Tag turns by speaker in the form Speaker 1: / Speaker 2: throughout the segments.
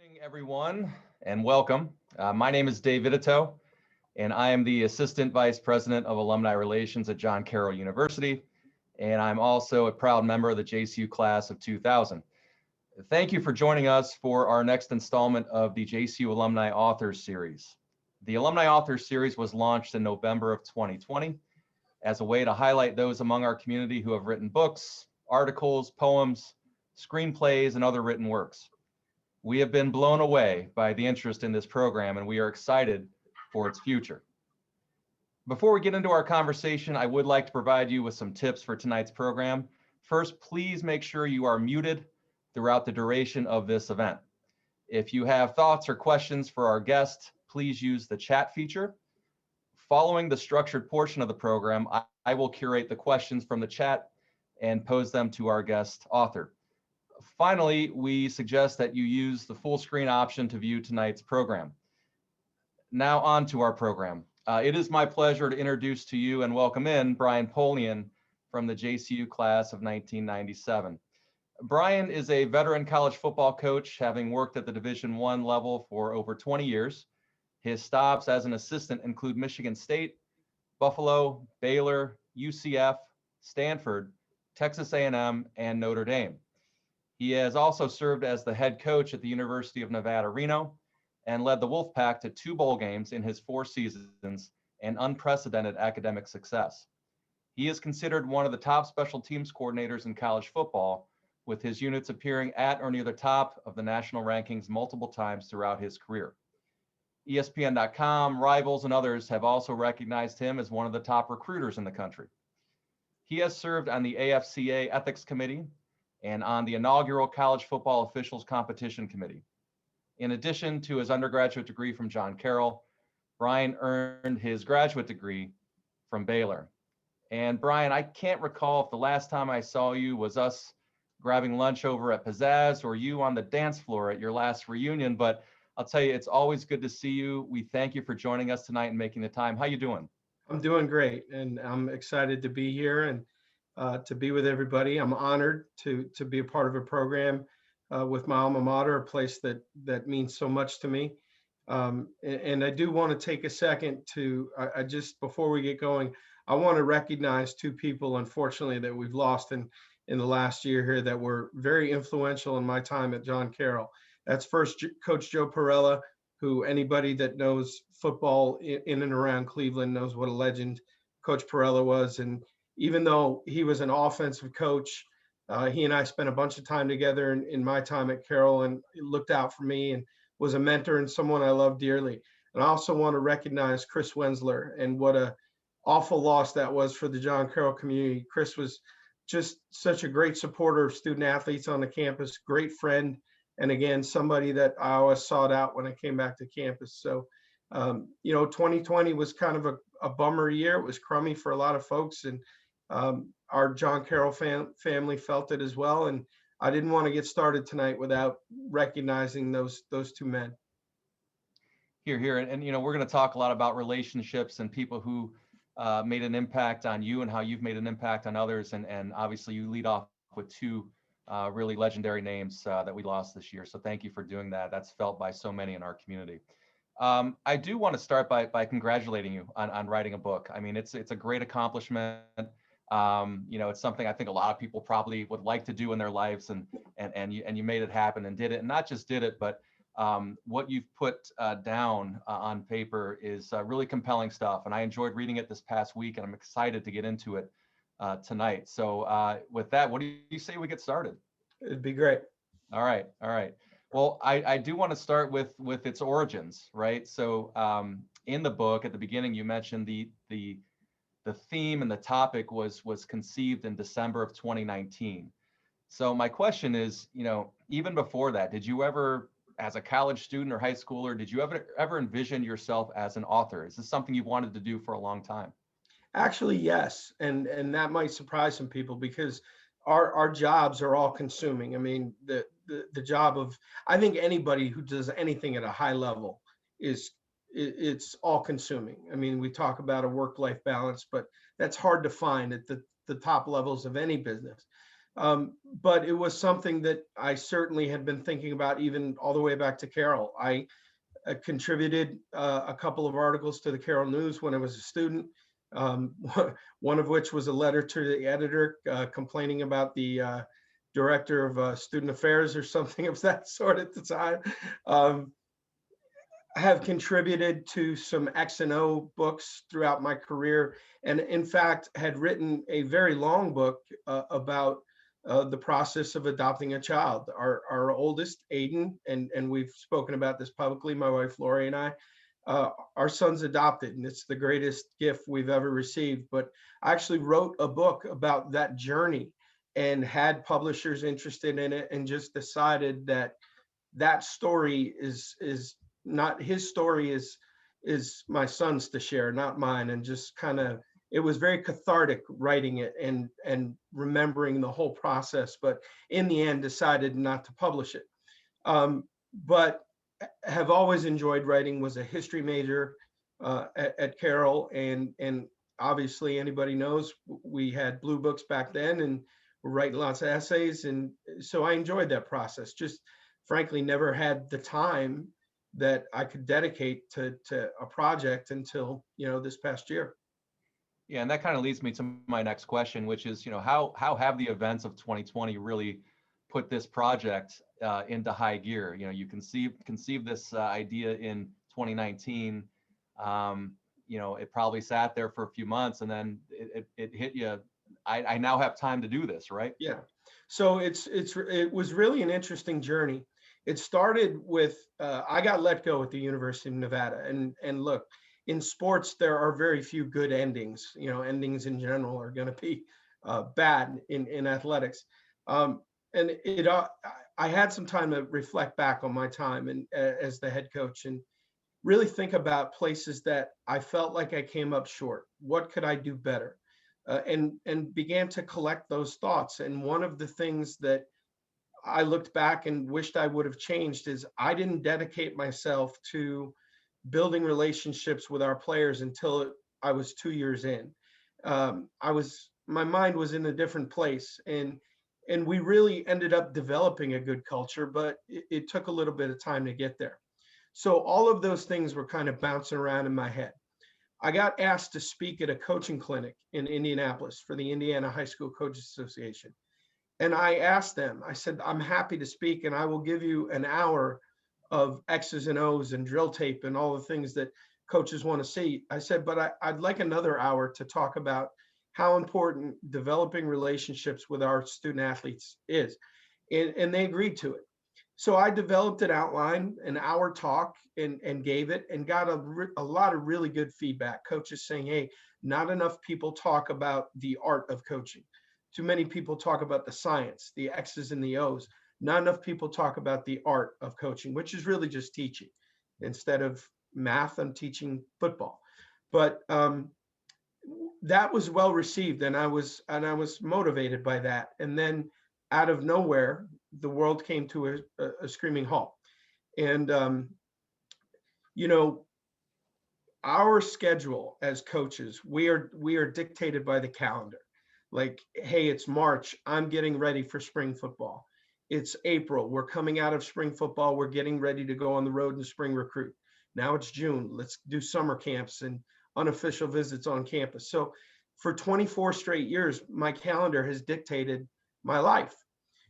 Speaker 1: Morning, everyone, and welcome. My name is Dave Vitito, and I am the Assistant Vice President of Alumni Relations at John Carroll University, and I'm also a proud member of the JCU class of 2000. Thank you for joining us for our next installment of the JCU Alumni Authors Series. The Alumni Authors Series was launched in November of 2020 as a way to highlight those among our community who have written books, articles, poems, screenplays, and other written works. We have been blown away by the interest in this program, and we are excited for its future. Before we get into our conversation, I would like to provide you with some tips for tonight's program. First, please make sure you are muted throughout the duration of this event. If you have thoughts or questions for our guest, please use the chat feature. Following the structured portion of the program, I will curate the questions from the chat and pose them to our guest author. Finally, we suggest that you use the full screen option to view tonight's program. Now on to our program. It is my pleasure to introduce to you and welcome in Brian Polian from the JCU class of 1997. Brian is a veteran college football coach, having worked at the Division I level for over 20 years. His stops as an assistant include Michigan State, Buffalo, Baylor, UCF, Stanford, Texas A&M, and Notre Dame. He has also served as the head coach at the University of Nevada, Reno, and led the Wolfpack to 2 bowl games in his 4 seasons and unprecedented academic success. He is considered one of the top special teams coordinators in college football, with his units appearing at or near the top of the national rankings multiple times throughout his career. ESPN.com, Rivals, and others have also recognized him as one of the top recruiters in the country. He has served on the AFCA Ethics Committee and on the inaugural College Football Officials Competition Committee. In addition to his undergraduate degree from John Carroll, Brian earned his graduate degree from Baylor. And Brian, I can't recall if the last time I saw you was us grabbing lunch over at Pizzazz or you on the dance floor at your last reunion, but I'll tell you, it's always good to see you. We thank you for joining us tonight and making the time. How you doing?
Speaker 2: I'm doing great, and I'm excited to be here and to be with everybody. I'm honored to be a part of a program with my alma mater, a place that means so much to me. And I do want to take a second to, I just, before we get going, I want to recognize 2 people, unfortunately, that we've lost in the last year here that were very influential in my time at John Carroll. That's first Coach Joe Perella, who anybody that knows football in and around Cleveland knows what a legend Coach Perella was. And even though he was an offensive coach, he and I spent a bunch of time together in my time at Carroll, and looked out for me and was a mentor and someone I love dearly. And I also want to recognize Chris Wensler, and what a awful loss that was for the John Carroll community. Chris was just such a great supporter of student athletes on the campus, great friend, and again, somebody that I always sought out when I came back to campus. So, 2020 was kind of a bummer year. It was crummy for a lot of folks, and our John Carroll family felt it as well. And I didn't want to get started tonight without recognizing those 2 men.
Speaker 1: Here. And we're going to talk a lot about relationships and people who made an impact on you and how you've made an impact on others. And obviously you lead off with 2 really legendary names that we lost this year. So thank you for doing that. That's felt by so many in our community. I do want to start by congratulating you on writing a book. I mean, it's a great accomplishment. It's something I think a lot of people probably would like to do in their lives, and you made it happen and did it, and not just did it, but what you've put down on paper is really compelling stuff. And I enjoyed reading it this past week, and I'm excited to get into it tonight. So with that, what do you say we get started?
Speaker 2: It'd be great.
Speaker 1: All right. Well, I do want to start with its origins, right? So in the book, at the beginning, you mentioned the theme and the topic was conceived in December of 2019. So my question is, even before that, did you ever, as a college student or high schooler, did you ever envision yourself as an author? Is this something you wanted to do for a long time?
Speaker 2: Actually, yes, and that might surprise some people, because our jobs are all consuming. I mean, the job of, I think anybody who does anything at a high level it's all consuming. I mean, we talk about a work-life balance, but that's hard to find at the top levels of any business. But it was something that I certainly had been thinking about even all the way back to Carroll. I contributed a couple of articles to the Carroll News when I was a student, um, one of which was a letter to the editor complaining about the director of student affairs or something of that sort at the time. Um, have contributed to some X and O books throughout my career, and in fact had written a very long book about the process of adopting a child. Our oldest, Aiden, and we've spoken about this publicly, my wife Lori and I, our son's adopted, and it's the greatest gift we've ever received. But I actually wrote a book about that journey and had publishers interested in it, and just decided that that story is not his story, is my son's to share, not mine. And just kind of, it was very cathartic writing it and remembering the whole process, but in the end decided not to publish it. But have always enjoyed writing, was a history major at Carroll, and obviously anybody knows we had blue books back then, and we're writing lots of essays, and so I enjoyed that process. Just frankly never had the time that I could dedicate to a project until, this past year.
Speaker 1: Yeah, and that kind of leads me to my next question, which is, how have the events of 2020 really put this project into high gear? You conceived this idea in 2019. It probably sat there for a few months, and then it hit you. I now have time to do this, right?
Speaker 2: Yeah. So it was really an interesting journey. It started with I got let go at the University of Nevada, and look, in sports there are very few good endings. Endings in general are going to be bad in athletics. And I had some time to reflect back on my time and as the head coach, and really think about places that I felt like I came up short. What could I do better? And began to collect those thoughts. And one of the things that I looked back and wished I would have changed is I didn't dedicate myself to building relationships with our players until I was 2 years in. My mind was in a different place, and we really ended up developing a good culture, but it took a little bit of time to get there. So all of those things were kind of bouncing around in my head. I got asked to speak at a coaching clinic in Indianapolis for the Indiana High School Coaches Association. And I asked them, I said, I'm happy to speak, and I will give you an hour of X's and O's and drill tape and all the things that coaches want to see. I said, but I'd like another hour to talk about how important developing relationships with our student athletes is. And they agreed to it. So I developed an outline, an hour talk, and gave it, and got a lot of really good feedback. Coaches saying, hey, not enough people talk about the art of coaching. Too many people talk about the science, the X's and the O's. Not enough people talk about the art of coaching, which is really just teaching. Instead of math, I'm teaching football. But that was well received, and I was motivated by that. And then out of nowhere, the world came to a screaming halt. And our schedule as coaches, we are dictated by the calendar. Like, hey, it's March, I'm getting ready for spring football. It's April, we're coming out of spring football, we're getting ready to go on the road and spring recruit. Now it's June, let's do summer camps and unofficial visits on campus. So for 24 straight years, my calendar has dictated my life.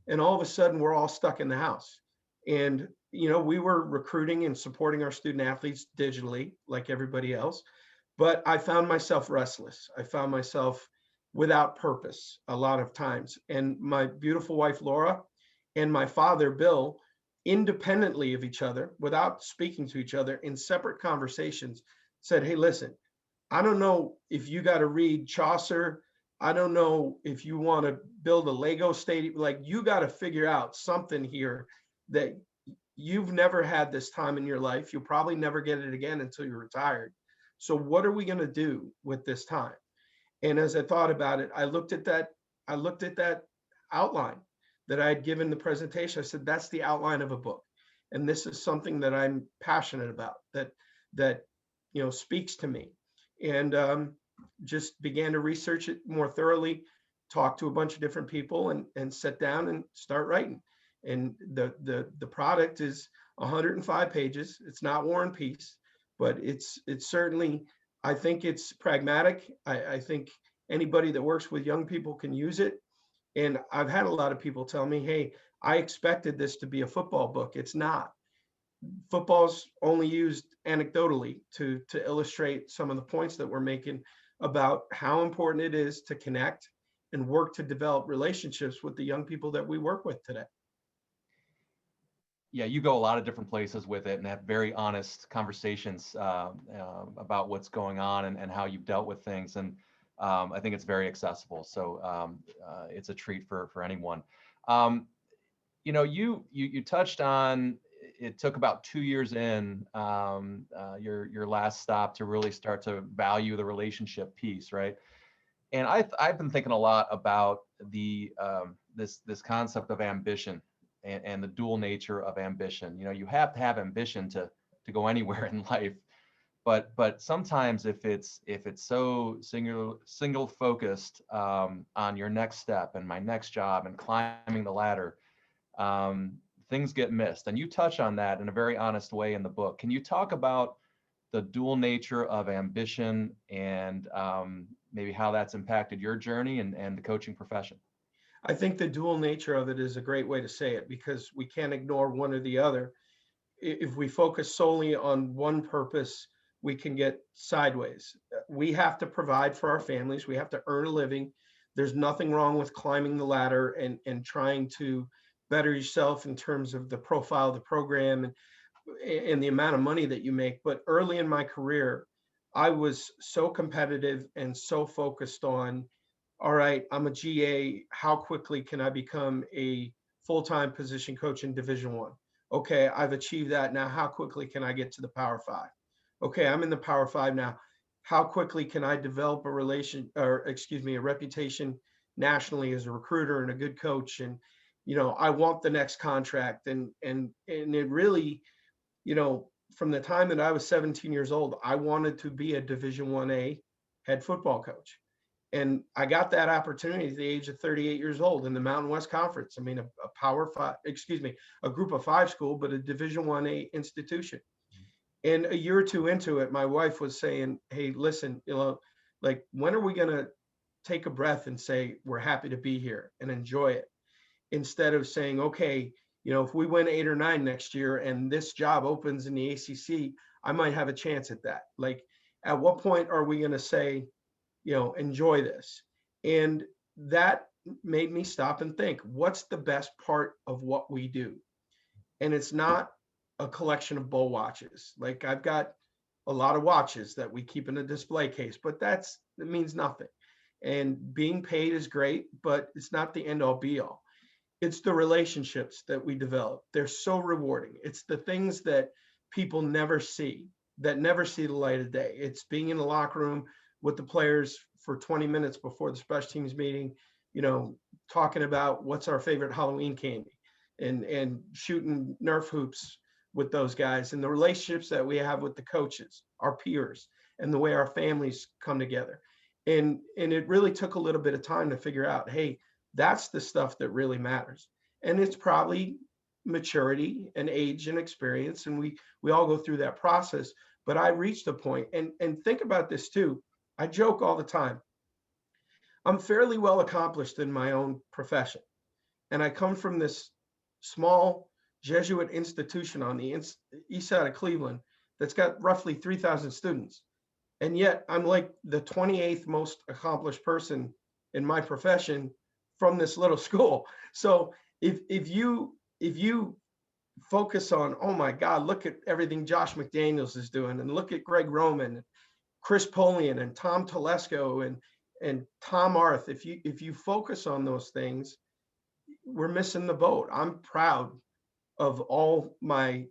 Speaker 2: And all of a sudden, we're all stuck in the house. And, we were recruiting and supporting our student athletes digitally, like everybody else. But I found myself restless. I found myself without purpose a lot of times. And my beautiful wife, Laura, and my father, Bill, independently of each other, without speaking to each other, in separate conversations, said, hey, listen, I don't know if you got to read Chaucer. I don't know if you want to build a Lego stadium. Like, you got to figure out something here that you've never had this time in your life. You'll probably never get it again until you're retired. So what are we going to do with this time? And as I thought about it, I looked at that outline that I had given the presentation. I said, that's the outline of a book. And this is something that I'm passionate about, that speaks to me. And just began to research it more thoroughly. talk to a bunch of different people and sit down and start writing. And the product is 105 pages. It's not War and Peace, but it's certainly, I think it's pragmatic. I think anybody that works with young people can use it. And I've had a lot of people tell me, hey, I expected this to be a football book. It's not. Football's only used anecdotally to illustrate some of the points that we're making about how important it is to connect and work to develop relationships with the young people that we work with today.
Speaker 1: Yeah, you go a lot of different places with it and have very honest conversations about what's going on and how you've dealt with things. And I think it's very accessible. So it's a treat for anyone. You touched on, it took about 2 years in your last stop to really start to value the relationship piece, right? And I've been thinking a lot about the this concept of ambition and the dual nature of ambition. You have to have ambition to go anywhere in life, but sometimes if it's so single focused on your next step and my next job and climbing the ladder, things get missed. And you touch on that in a very honest way in the book. Can you talk about the dual nature of ambition and maybe how that's impacted your journey and the coaching profession?
Speaker 2: I think the dual nature of it is a great way to say it, because we can't ignore one or the other. If we focus solely on one purpose, we can get sideways. We have to provide for our families. We have to earn a living. There's nothing wrong with climbing the ladder and trying to better yourself in terms of the profile of the program and the amount of money that you make. But early in my career, I was so competitive and so focused on, all right, I'm a GA. How quickly can I become a full-time position coach in Division One? Okay, I've achieved that. Now, how quickly can I get to the Power Five? Okay, I'm in the Power Five now. How quickly can I develop a reputation nationally as a recruiter and a good coach? And I want the next contract. And it really, from the time that I was 17 years old, I wanted to be a Division 1A head football coach. And I got that opportunity at the age of 38 years old in the Mountain West Conference. I mean, a group of 5 school, but a Division 1A institution. And a year or two into it, my wife was saying, hey, listen, like, when are we going to take a breath and say, we're happy to be here and enjoy it? Instead of saying, okay, if we win 8 or 9 next year and this job opens in the ACC, I might have a chance at that. Like, at what point are we going to say, enjoy this? And that made me stop and think, what's the best part of what we do? And it's not a collection of bowl watches. Like, I've got a lot of watches that we keep in a display case, but it means nothing. And being paid is great, but it's not the end all be all. It's the relationships that we develop. They're so rewarding. It's the things that people never see, that never see the light of day. It's being in the locker room with the players for 20 minutes before the special teams meeting, talking about what's our favorite Halloween candy and shooting Nerf hoops with those guys, and the relationships that we have with the coaches, our peers, and the way our families come together. And it really took a little bit of time to figure out, hey, that's the stuff that really matters. And it's probably maturity and age and experience, and we all go through that process. But I reached a point, and think about this too. I joke all the time. I'm fairly well accomplished in my own profession, and I come from this small Jesuit institution on the east side of Cleveland that's got roughly 3,000 students. And yet I'm like the 28th most accomplished person in my profession from this little school. So if you focus on, oh my God, look at everything Josh McDaniels is doing, and look at Greg Roman, Chris Polian, and Tom Telesco, and Tom Arth, if you focus on those things, we're missing the boat. I'm proud of all my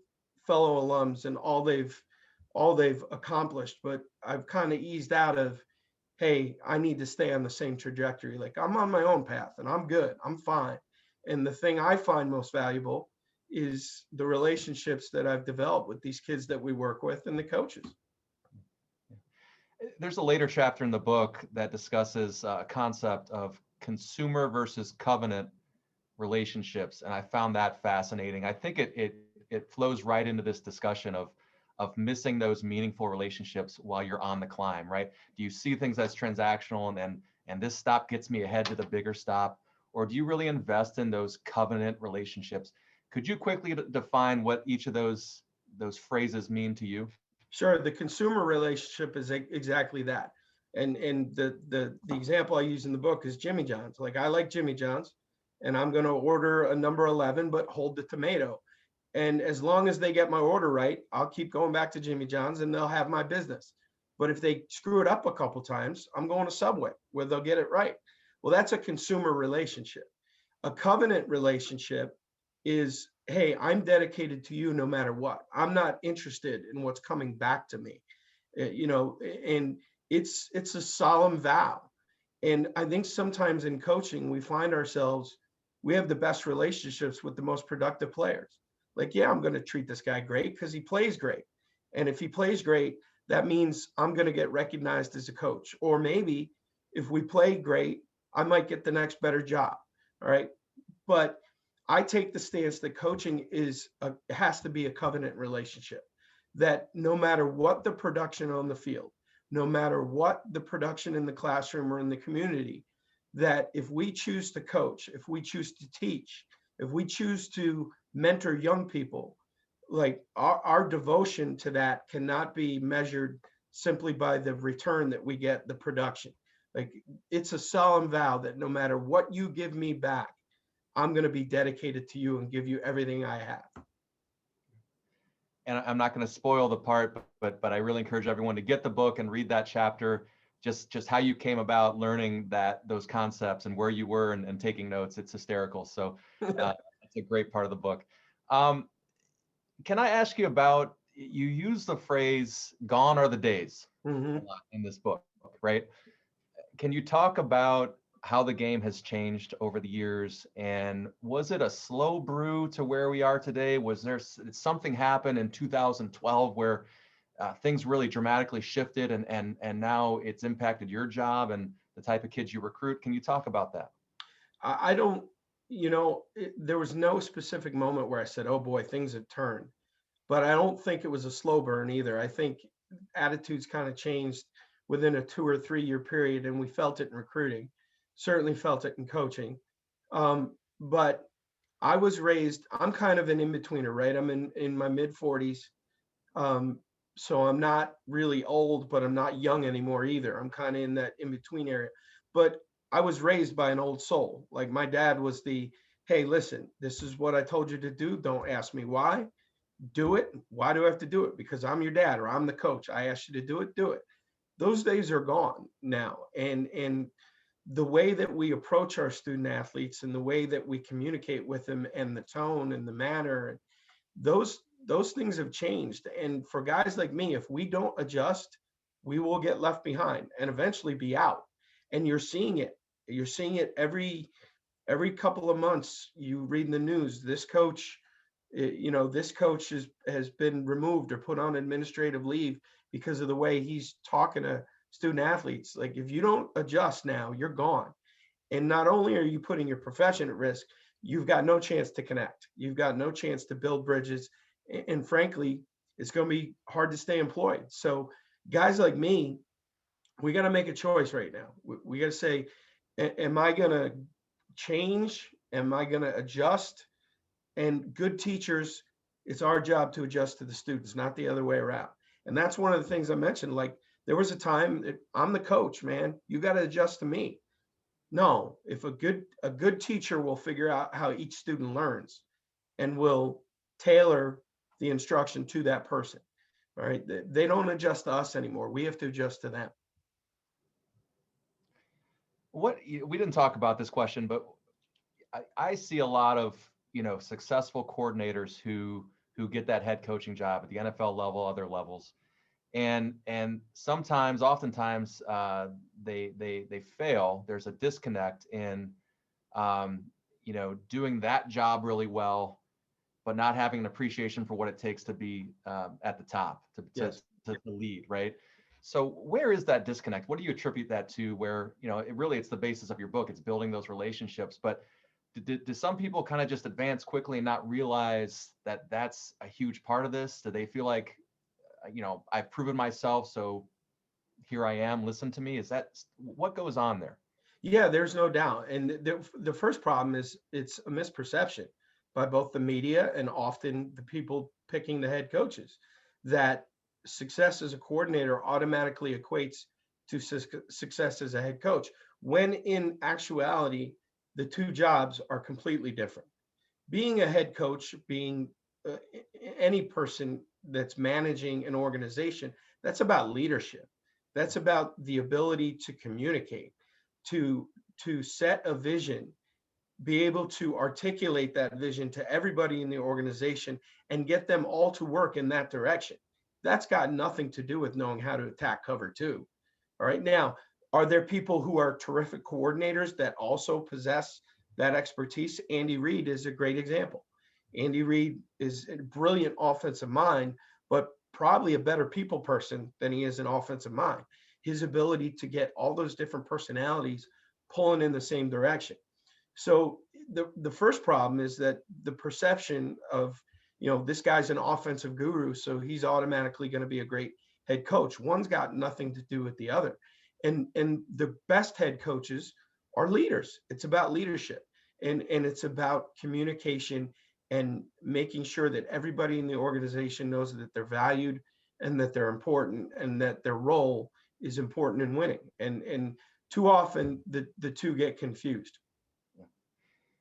Speaker 2: fellow alums and all they've accomplished, but I've kind of eased out of, hey, I need to stay on the same trajectory. Like, I'm on my own path and I'm good, I'm fine. And the thing I find most valuable is the relationships that I've developed with these kids that we work with and the coaches.
Speaker 1: There's a later chapter in the book that discusses a concept of consumer versus covenant relationships, and I found that fascinating. I think it flows right into this discussion of missing those meaningful relationships while you're on the climb, right? Do you see things as transactional and this stop gets me ahead to the bigger stop, or do you really invest in those covenant relationships? Could you quickly define what each of those phrases mean to you?
Speaker 2: Sure. The consumer relationship is exactly that. And the example I use in the book is Jimmy John's. Like, I like Jimmy John's, and I'm going to order a number 11, but hold the tomato. And as long as they get my order right, I'll keep going back to Jimmy John's and they'll have my business. But if they screw it up a couple times, I'm going to Subway where they'll get it right. Well, that's a consumer relationship. A covenant relationship is, hey, I'm dedicated to you no matter what. I'm not interested in what's coming back to me. And it's a solemn vow. And I think sometimes in coaching, we find ourselves, we have the best relationships with the most productive players. Like, yeah, I'm going to treat this guy great because he plays great. And if he plays great, that means I'm going to get recognized as a coach. Or maybe if we play great, I might get the next better job. All right. But I take the stance that coaching has to be a covenant relationship, that no matter what the production on the field, no matter what the production in the classroom or in the community, that if we choose to coach, if we choose to teach, if we choose to mentor young people, like our devotion to that cannot be measured simply by the return that we get, the production. Like, it's a solemn vow that no matter what you give me back, I'm going to be dedicated to you and give you everything I have.
Speaker 1: And I'm not going to spoil the part, but I really encourage everyone to get the book and read that chapter. Just how you came about learning those concepts and where you were and taking notes. It's hysterical. So it's a great part of the book. Can I ask you about, you use the phrase "gone are the days"
Speaker 2: Mm-hmm.
Speaker 1: a lot in this book, right? Can you talk about how the game has changed over the years, and was it a slow brew to where we are today? Did something happen in 2012 where things really dramatically shifted and now it's impacted your job and the type of kids you recruit? Can you talk about that?
Speaker 2: I don't, there was no specific moment where I said, oh boy, things have turned. But I don't think it was a slow burn either. I think attitudes kind of changed within a 2 or 3 year period, and we felt it in recruiting, certainly felt it in coaching. But I was raised, I'm kind of an in-betweener, right? I'm in my mid 40s. So I'm not really old, but I'm not young anymore either. I'm kind of in that in-between area. But I was raised by an old soul. Like, my dad was hey, listen, this is what I told you to do. Don't ask me why. Do it. Why do I have to do it? Because I'm your dad or I'm the coach. I asked you to do it, do it. Those days are gone now. And the way that we approach our student athletes and the way that we communicate with them and the tone and the manner, those things have changed. And for guys like me, if we don't adjust, we will get left behind and eventually be out. And you're seeing it. You're seeing it every couple of months. You read in the news, this coach has been removed or put on administrative leave because of the way he's talking to student athletes. Like, if you don't adjust now, you're gone. And not only are you putting your profession at risk, you've got no chance to connect. You've got no chance to build bridges. And frankly, it's going to be hard to stay employed. So guys like me, we got to make a choice right now. We got to say, am I going to change? Am I going to adjust? And good teachers, it's our job to adjust to the students, not the other way around. And that's one of the things I mentioned. Like, there was a time that I'm the coach, man. You got to adjust to me. No, if a good teacher will figure out how each student learns and will tailor the instruction to that person. All right. They don't adjust to us anymore. We have to adjust to them.
Speaker 1: We didn't talk about this question, but I see a lot of successful coordinators who get that head coaching job at the NFL level, other levels, and oftentimes they fail. There's a disconnect in doing that job really well, but not having an appreciation for what it takes to be at the top, to lead, right? So where is that disconnect? What do you attribute that to where, it's the basis of your book, it's building those relationships, but do some people kind of just advance quickly and not realize that that's a huge part of this? Do they feel like, I've proven myself, so here I am, listen to me? Is that what goes on there?
Speaker 2: Yeah, there's no doubt. And the first problem is it's a misperception by both the media and often the people picking the head coaches that success as a coordinator automatically equates to success as a head coach, when in actuality, the two jobs are completely different. Being a head coach, being any person that's managing an organization, that's about leadership. That's about the ability to communicate, to set a vision, be able to articulate that vision to everybody in the organization and get them all to work in that direction. That's got nothing to do with knowing how to attack cover two. All right. Now, are there people who are terrific coordinators that also possess that expertise? Andy Reid is a great example. Andy Reid is a brilliant offensive mind, but probably a better people person than he is an offensive mind. His ability to get all those different personalities pulling in the same direction. So the first problem is that the perception of, this guy's an offensive guru, so he's automatically going to be a great head coach. One's got nothing to do with the other. And the best head coaches are leaders. It's about leadership, and it's about communication and making sure that everybody in the organization knows that they're valued and that they're important and that their role is important in winning. And too often the two get confused.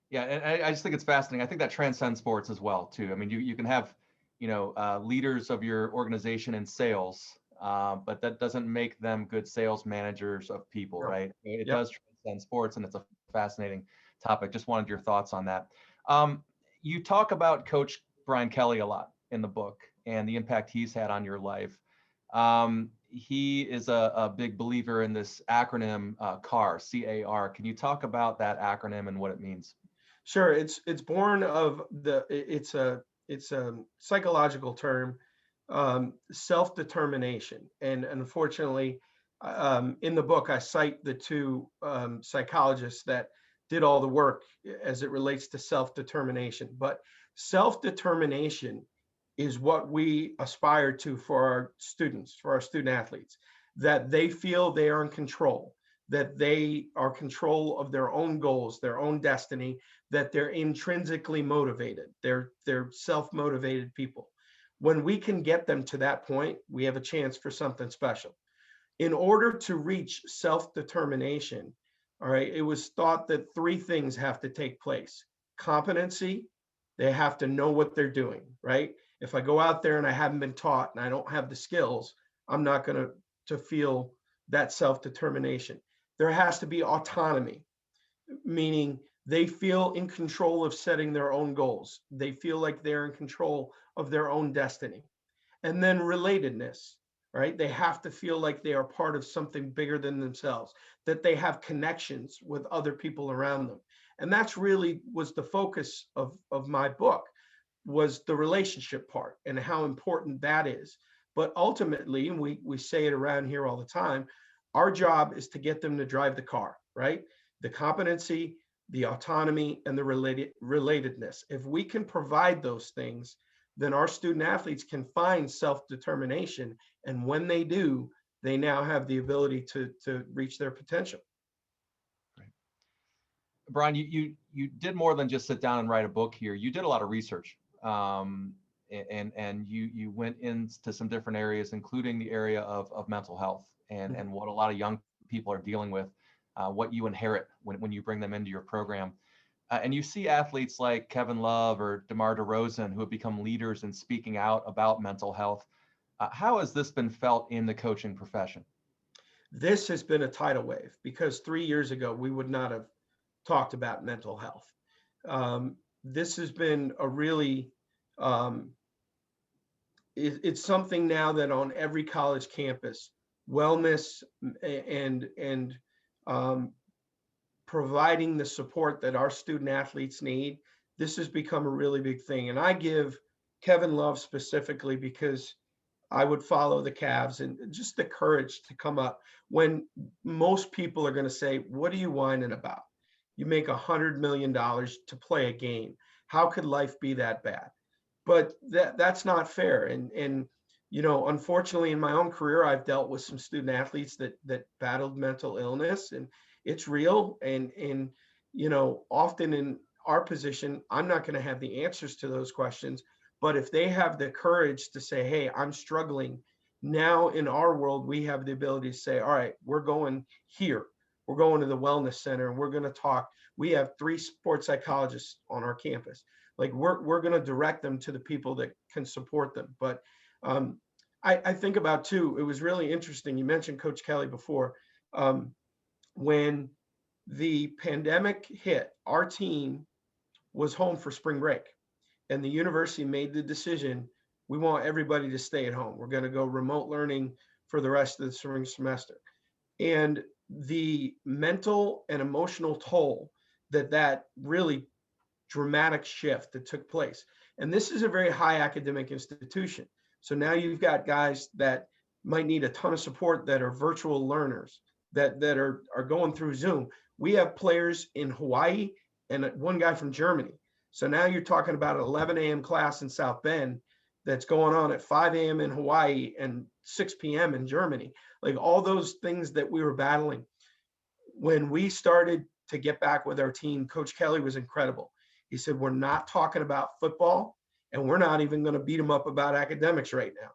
Speaker 1: Yeah, and I just think it's fascinating. I think that transcends sports as well, too. I mean, you can have, leaders of your organization in sales, but that doesn't make them good sales managers of people,
Speaker 2: No.
Speaker 1: right? It
Speaker 2: Yep.
Speaker 1: does transcend sports, and it's a fascinating topic. Just wanted your thoughts on that. You talk about Coach Brian Kelly a lot in the book and the impact he's had on your life. He is a big believer in this acronym CAR, C-A-R. Can you talk about that acronym and what it means?
Speaker 2: Sure. It's born of it's a psychological term, self-determination. And unfortunately, in the book, I cite the two psychologists that did all the work as it relates to self-determination. But self-determination is what we aspire to for our students, for our student athletes, that they feel they are in control, that they are control of their own goals, their own destiny, that they're intrinsically motivated. They're self-motivated people. When we can get them to that point, we have a chance for something special. In order to reach self-determination, all right, it was thought that three things have to take place. Competency, they have to know what they're doing, right? If I go out there and I haven't been taught and I don't have the skills, I'm not going to feel that self-determination. There has to be autonomy, meaning they feel in control of setting their own goals. They feel like they're in control of their own destiny. And then relatedness, right? They have to feel like they are part of something bigger than themselves, that they have connections with other people around them. And that's really was the focus of my book, was the relationship part and how important that is. But ultimately, and we say it around here all the time, our job is to get them to drive the car, right? The competency, the autonomy, and the relatedness. If we can provide those things, then our student athletes can find self-determination. And when they do, they now have the ability to reach their potential.
Speaker 1: Great. Brian, you did more than just sit down and write a book here. You did a lot of research, and you went into some different areas, including the area of mental health and what a lot of young people are dealing with, what you inherit when you bring them into your program. And you see athletes like Kevin Love or DeMar DeRozan who have become leaders in speaking out about mental health. How has this been felt in the coaching profession?
Speaker 2: This has been a tidal wave because 3 years ago, we would not have talked about mental health. This has been a really, it's something now that on every college campus, wellness and providing the support that our student athletes need, this has become a really big thing. And I give Kevin Love specifically because I would follow the Cavs, and just the courage to come up when most people are going to say, what are you whining about? You make $100 million to play a game. How could life be that bad? But that's not fair. And unfortunately, in my own career, I've dealt with some student athletes that battled mental illness, and it's real. And often in our position, I'm not going to have the answers to those questions. But if they have the courage to say, hey, I'm struggling, now in our world, we have the ability to say, all right, we're going here. We're going to the wellness center and we're going to talk. We have 3 sports psychologists on our campus. Like we're going to direct them to the people that can support them. But I think about too, it was really interesting. You mentioned Coach Kelly before. When the pandemic hit, our team was home for spring break, and the university made the decision, we want everybody to stay at home. We're going to go remote learning for the rest of the spring semester. And the mental and emotional toll that really dramatic shift that took place. And this is a very high academic institution. So now you've got guys that might need a ton of support that are virtual learners that are going through Zoom. We have players in Hawaii and one guy from Germany. So now you're talking about an 11 a.m. class in South Bend that's going on at 5 a.m. in Hawaii and 6 p.m. in Germany. Like all those things that we were battling. When we started to get back with our team, Coach Kelly was incredible. He said, we're not talking about football, and we're not even going to beat them up about academics right now.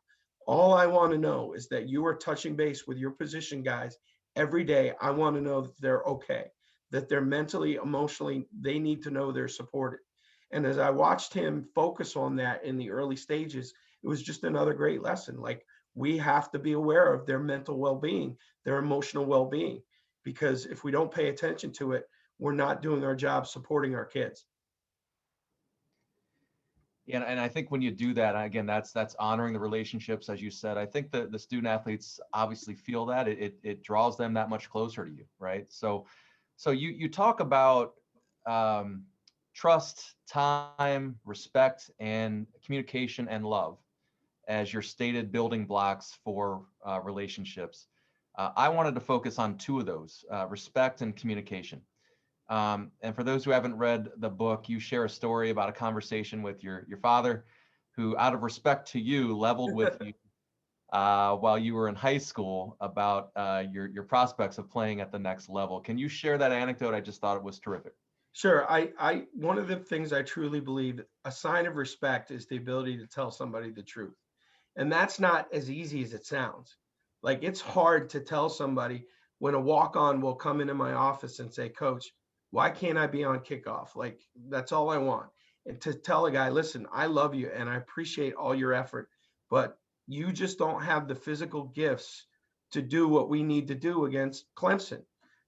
Speaker 2: All I want to know is that you are touching base with your position guys every day. I want to know that they're okay, that they're mentally, emotionally, they need to know they're supported. And as I watched him focus on that in the early stages, it was just another great lesson. Like we have to be aware of their mental well-being, their emotional well-being, because if we don't pay attention to it, we're not doing our job supporting our kids.
Speaker 1: Yeah, and I think when you do that, again, that's honoring the relationships, as you said. I think the student athletes obviously feel that it draws them that much closer to you, right? So you talk about trust, time, respect, and communication and love as your stated building blocks for relationships. I wanted to focus on 2 of those, respect and communication. And for those who haven't read the book, you share a story about a conversation with your father, who, out of respect to you, leveled with you while you were in high school about your prospects of playing at the next level. Can you share that anecdote? I just thought it was terrific.
Speaker 2: Sure. I one of the things I truly believe, a sign of respect is the ability to tell somebody the truth. And that's not as easy as it sounds. Like it's hard to tell somebody when a walk-on will come into my office and say, Coach, why can't I be on kickoff? Like that's all I want. And to tell a guy, listen, I love you and I appreciate all your effort, but you just don't have the physical gifts to do what we need to do against Clemson.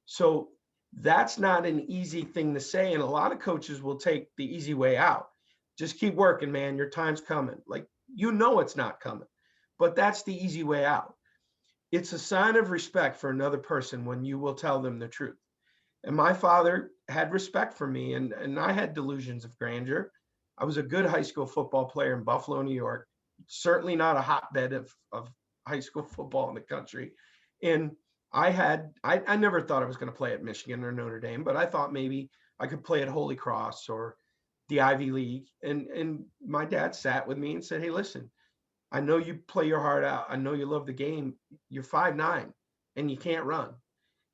Speaker 2: So that's not an easy thing to say. And a lot of coaches will take the easy way out. Just keep working, man. Your time's coming. Like, it's not coming, but that's the easy way out. It's a sign of respect for another person when you will tell them the truth. And my father had respect for me, and I had delusions of grandeur. I was a good high school football player in Buffalo, New York, certainly not a hotbed of high school football in the country. And I never thought I was going to play at Michigan or Notre Dame, but I thought maybe I could play at Holy Cross or the Ivy League. And my dad sat with me and said, hey, listen, I know you play your heart out. I know you love the game. You're 5'9" and you can't run.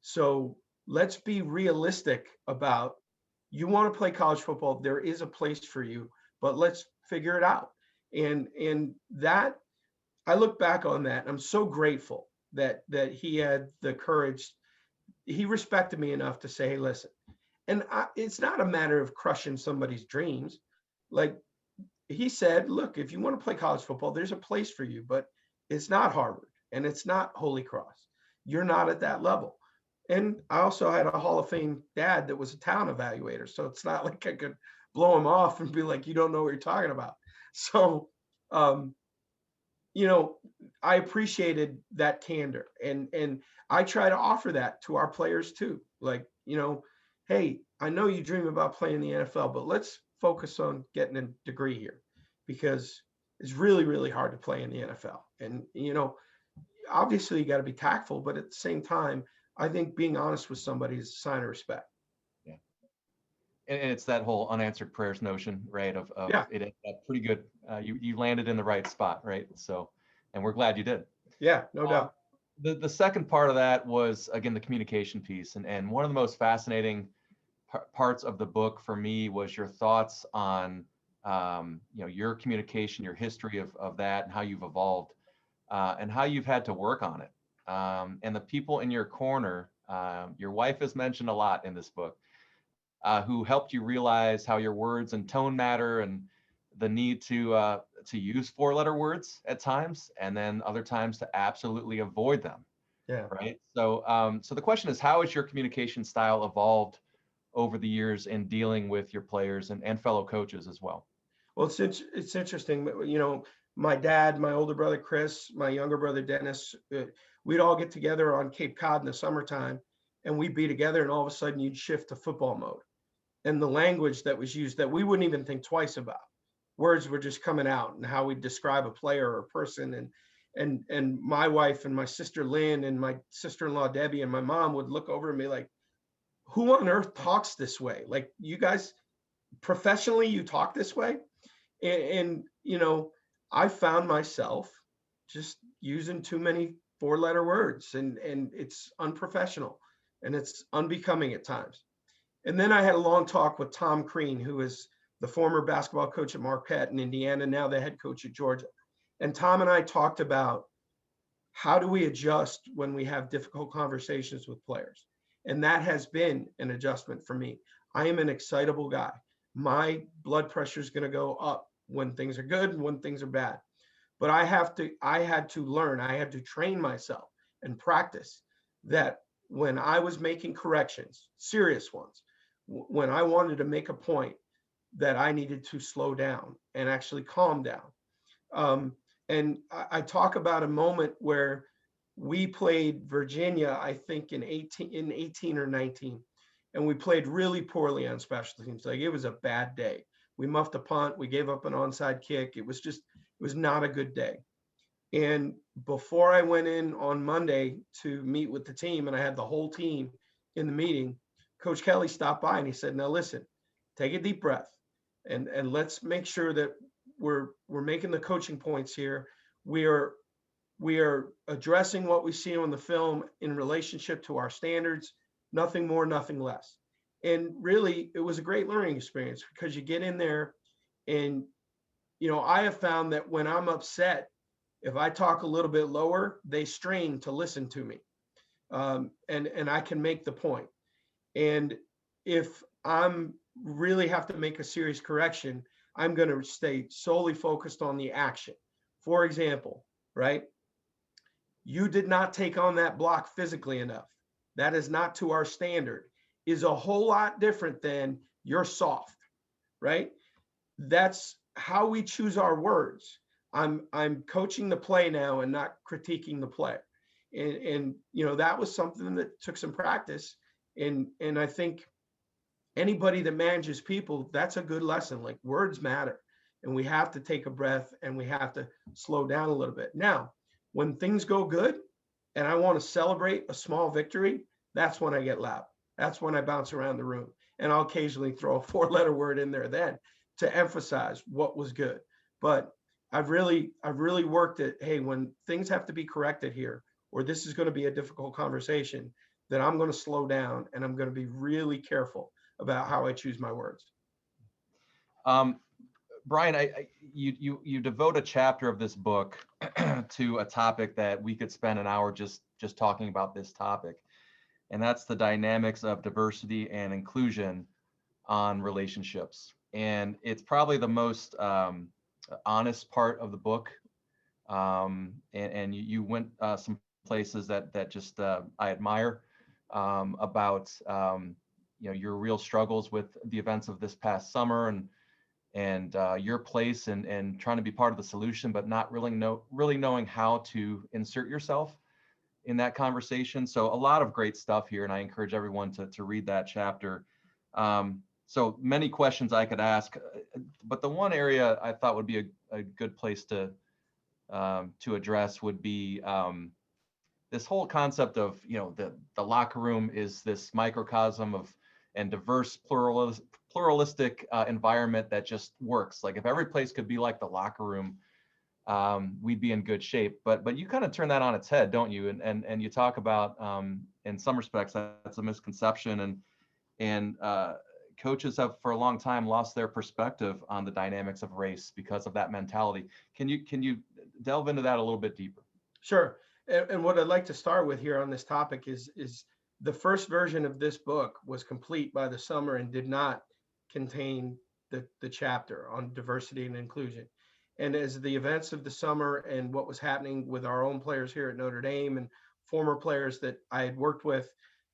Speaker 2: So let's be realistic about, you want to play college football. There is a place for you, but let's figure it out. And that, I look back on that. I'm so grateful that he had the courage. He respected me enough to say, hey, listen, and it's not a matter of crushing somebody's dreams. Like he said, look, if you want to play college football, there's a place for you, but it's not Harvard and it's not Holy Cross. You're not at that level. And I also had a Hall of Fame dad that was a talent evaluator. So it's not like I could blow him off and be like, you don't know what you're talking about. So, I appreciated that candor, and I try to offer that to our players too. Like, hey, I know you dream about playing in the NFL, but let's focus on getting a degree here, because It's really, really hard to play in the NFL. And, obviously you got to be tactful, but at the same time, I think being honest with somebody is a sign of respect.
Speaker 1: Yeah. And it's that whole unanswered prayers notion, right? Of
Speaker 2: Yeah.
Speaker 1: it pretty good. You landed in the right spot, right? So, and we're glad you did.
Speaker 2: Yeah, no doubt.
Speaker 1: The second part of that was, again, the communication piece. And one of the most fascinating parts of the book for me was your thoughts on, your communication, your history of that, and how you've evolved, and how you've had to work on it. And the people in your corner, your wife is mentioned a lot in this book, who helped you realize how your words and tone matter, and the need to use four-letter words at times, and then other times to absolutely avoid them.
Speaker 2: Yeah.
Speaker 1: Right. So the question is, how has your communication style evolved over the years in dealing with your players and fellow coaches as well?
Speaker 2: Well, it's interesting. My dad, my older brother Chris, my younger brother Dennis, we'd all get together on Cape Cod in the summertime, and we'd be together, and all of a sudden you'd shift to football mode, and the language that was used that we wouldn't even think twice about. Words were just coming out, and how we describe a player or a person. And my wife and my sister Lynn and my sister-in-law Debbie and my mom would look over at me like, who on earth talks this way? Like, you guys professionally, you talk this way? And I found myself just using too many four-letter words, and it's unprofessional and it's unbecoming at times. And then I had a long talk with Tom Crean, who is the former basketball coach at Marquette in Indiana, now the head coach at Georgia. And Tom and I talked about, how do we adjust when we have difficult conversations with players? And that has been an adjustment for me. I am an excitable guy. My blood pressure is going to go up when things are good and when things are bad. But I had to learn, I had to train myself and practice that when I was making corrections, serious ones, when I wanted to make a point, that I needed to slow down and actually calm down. And I talk about a moment where we played Virginia, I think in 18 or 19, and we played really poorly on special teams. Like, it was a bad day. We muffed a punt. We gave up an onside kick. It was not a good day. And before I went in on Monday to meet with the team, and I had the whole team in the meeting, Coach Kelly stopped by and he said, now listen, take a deep breath, and let's make sure that we're making the coaching points here. We are addressing what we see on the film in relationship to our standards, nothing more, nothing less. And really, it was a great learning experience, because you get in there and, I have found that when I'm upset, if I talk a little bit lower, they strain to listen to me. And I can make the point. And if I'm really have to make a serious correction, I'm going to stay solely focused on the action. For example, right? You did not take on that block physically enough. That is not to our standard. Is a whole lot different than you're soft, right? That's how we choose our words. I'm coaching the play now and not critiquing the play. And that was something that took some practice. And I think anybody that manages people, that's a good lesson. Like, words matter, and we have to take a breath and we have to slow down a little bit. Now, when things go good and I want to celebrate a small victory, that's when I get loud. That's when I bounce around the room, and I'll occasionally throw a four-letter word in there then to emphasize what was good. But I've really worked at, hey, when things have to be corrected here, or this is going to be a difficult conversation, that I'm going to slow down and I'm going to be really careful about how I choose my words.
Speaker 1: Brian, you devote a chapter of this book to a topic that we could spend an hour just talking about this topic, and that's the dynamics of diversity and inclusion on relationships. And it's probably the most honest part of the book. And you went some places that just I admire, about your real struggles with the events of this past summer, and your place and trying to be part of the solution, but not really knowing how to insert yourself in that conversation. So a lot of great stuff here, and I encourage everyone to read that chapter. So many questions I could ask, but the one area I thought would be a good place to address would be this whole concept of, the locker room is this microcosm of and diverse pluralistic environment that just works. Like if every place could be like the locker room, we'd be in good shape. But you kind of turn that on its head, don't you? And you talk about in some respects that's a misconception, and coaches have for a long time lost their perspective on the dynamics of race because of that mentality. Can you delve into that a little bit deeper?
Speaker 2: Sure. And what I'd like to start with here on this topic is the first version of this book was complete by the summer and did not contain the chapter on diversity and inclusion. And as the events of the summer and what was happening with our own players here at Notre Dame and former players that I had worked with,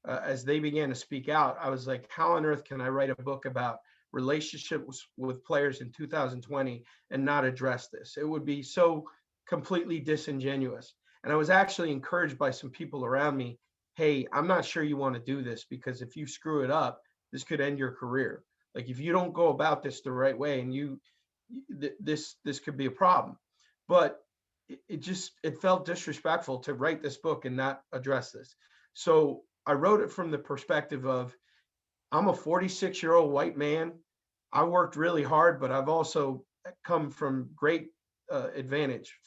Speaker 2: as they began to speak out, I was like, how on earth can I write a book about relationships with players in 2020 and not address this? It would be so completely disingenuous. And I was actually encouraged by some people around me. Hey, I'm not sure you want to do this, because if you screw it up, this could end your career. Like if you don't go about this the right way, and this could be a problem. But it felt disrespectful to write this book and not address this. So I wrote it from the perspective of, I'm a 46-year-old white man. I worked really hard, but I've also come from great advantage.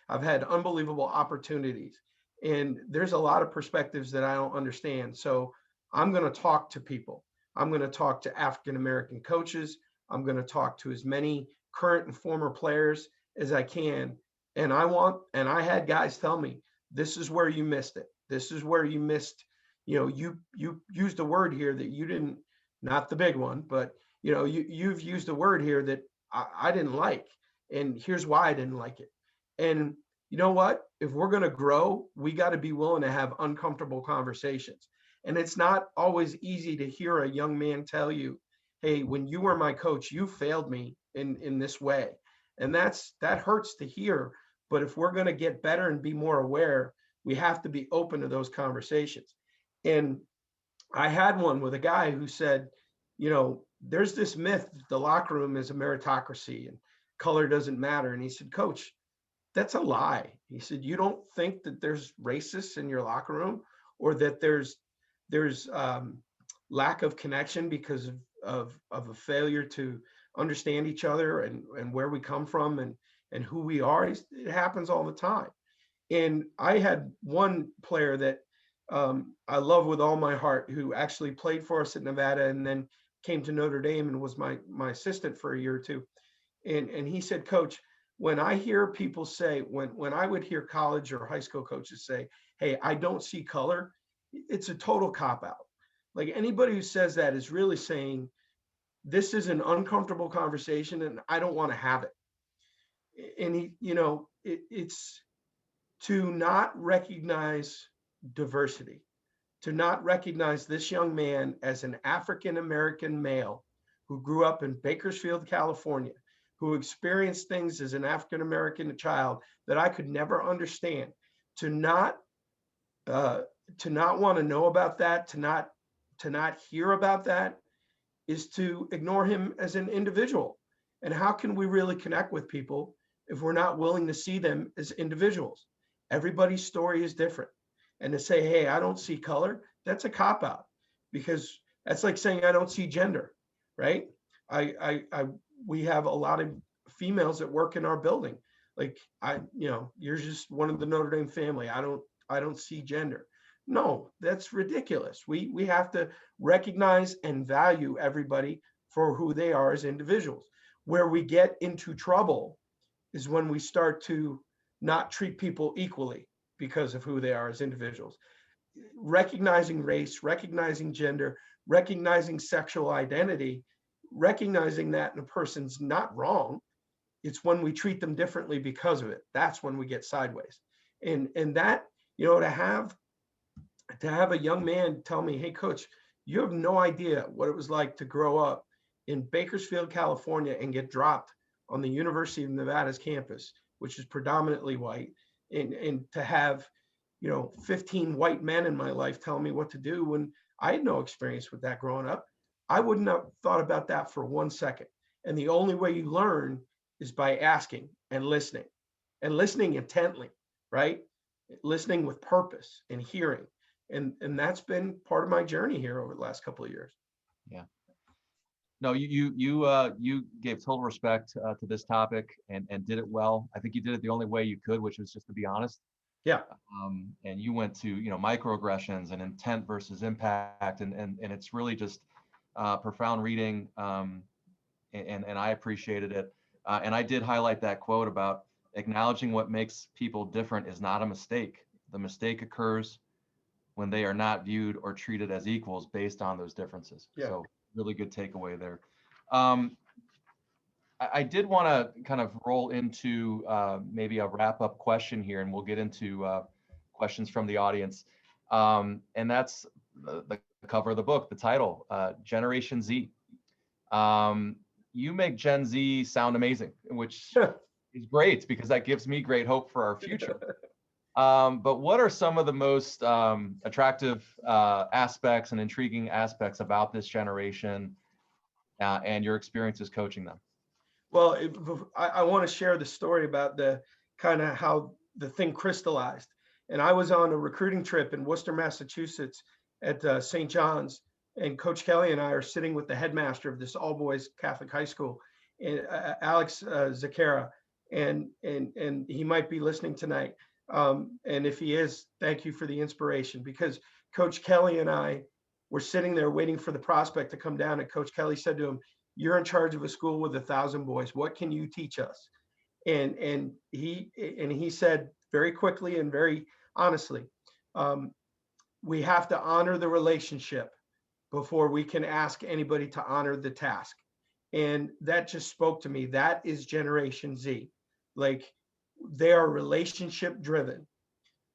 Speaker 2: I've had unbelievable opportunities, and there's a lot of perspectives that I don't understand. So I'm going to talk to people. I'm going to talk to African American coaches. I'm going to talk to as many current and former players as I can. And I had guys tell me, this is where you missed it. This is where you missed, you used a word here that you didn't, not the big one, but you've used a word here that I didn't like. And here's why I didn't like it. And you know what? If we're going to grow, we got to be willing to have uncomfortable conversations. And it's not always easy to hear a young man tell you, hey, when you were my coach, you failed me in this way. And that hurts to hear. But if we're going to get better and be more aware, we have to be open to those conversations. And I had one with a guy who said, there's this myth that the locker room is a meritocracy and color doesn't matter. And he said, Coach, that's a lie. He said, you don't think that there's racists in your locker room, or that there's lack of connection because of a failure to understand each other and where we come from and who we are. It happens all the time. And I had one player that I love with all my heart, who actually played for us at Nevada and then came to Notre Dame and was my assistant for a year or two. And he said, Coach, when I hear people say, when I would hear college or high school coaches say, hey, I don't see color, it's a total cop-out. Like anybody who says that is really saying, this is an uncomfortable conversation and I don't want to have it. And it's to not recognize diversity, to not recognize this young man as an African-American male who grew up in Bakersfield, California, who experienced things as an African-American child that I could never understand, to not want to know about that, to not hear about that, is to ignore him as an individual. And how can we really connect with people if we're not willing to see them as individuals? Everybody's story is different. And to say, hey, I don't see color, that's a cop-out, because that's like saying I don't see gender, right? We have a lot of females that work in our building. Like you're just one of the Notre Dame family. I don't see gender. No, that's ridiculous. We have to recognize and value everybody for who they are as individuals. Where we get into trouble is when we start to not treat people equally because of who they are as individuals. Recognizing race, recognizing gender, recognizing sexual identity, recognizing that a person's not wrong. It's when we treat them differently because of it. That's when we get sideways. And that, to have a young man tell me, hey, Coach, you have no idea what it was like to grow up in Bakersfield, California, and get dropped on the University of Nevada's campus, which is predominantly white, and to have 15 white men in my life tell me what to do when I had no experience with that growing up. I wouldn't have thought about that for 1 second. And the only way you learn is by asking and listening intently, right? Listening with purpose and hearing. And that's been part of my journey here over the last couple of years.
Speaker 1: Yeah. No, you gave total respect to this topic and did it well. I think you did it the only way you could, which was just to be honest.
Speaker 2: Yeah.
Speaker 1: And you went to, microaggressions and intent versus impact, and it's really just profound reading, and I appreciated it. And I did highlight that quote about acknowledging what makes people different is not a mistake. The mistake occurs when they are not viewed or treated as equals based on those differences.
Speaker 2: Yeah.
Speaker 1: So really good takeaway there. I did want to kind of roll into maybe a wrap-up question here, and we'll get into questions from the audience. And that's the cover of the book, the title, Generation Z. You make Gen Z sound amazing, which is great because that gives me great hope for our future. But what are some of the most attractive aspects and intriguing aspects about this generation and your experiences coaching them?
Speaker 2: Well, I want to share the story about the kind of how the thing crystallized. And I was on a recruiting trip in Worcester, Massachusetts at St. John's, and Coach Kelly and I are sitting with the headmaster of this all boys Catholic high school, and Alex Zakara, and he might be listening tonight. And if he is, thank you for the inspiration, because Coach Kelly and I were sitting there waiting for the prospect to come down, and Coach Kelly said to him, "You're in charge of a school with 1,000 boys. What can you teach us?" And he said very quickly and very honestly, we have to honor the relationship before we can ask anybody to honor the task. And that just spoke to me. That is Generation Z. Like, they are relationship driven,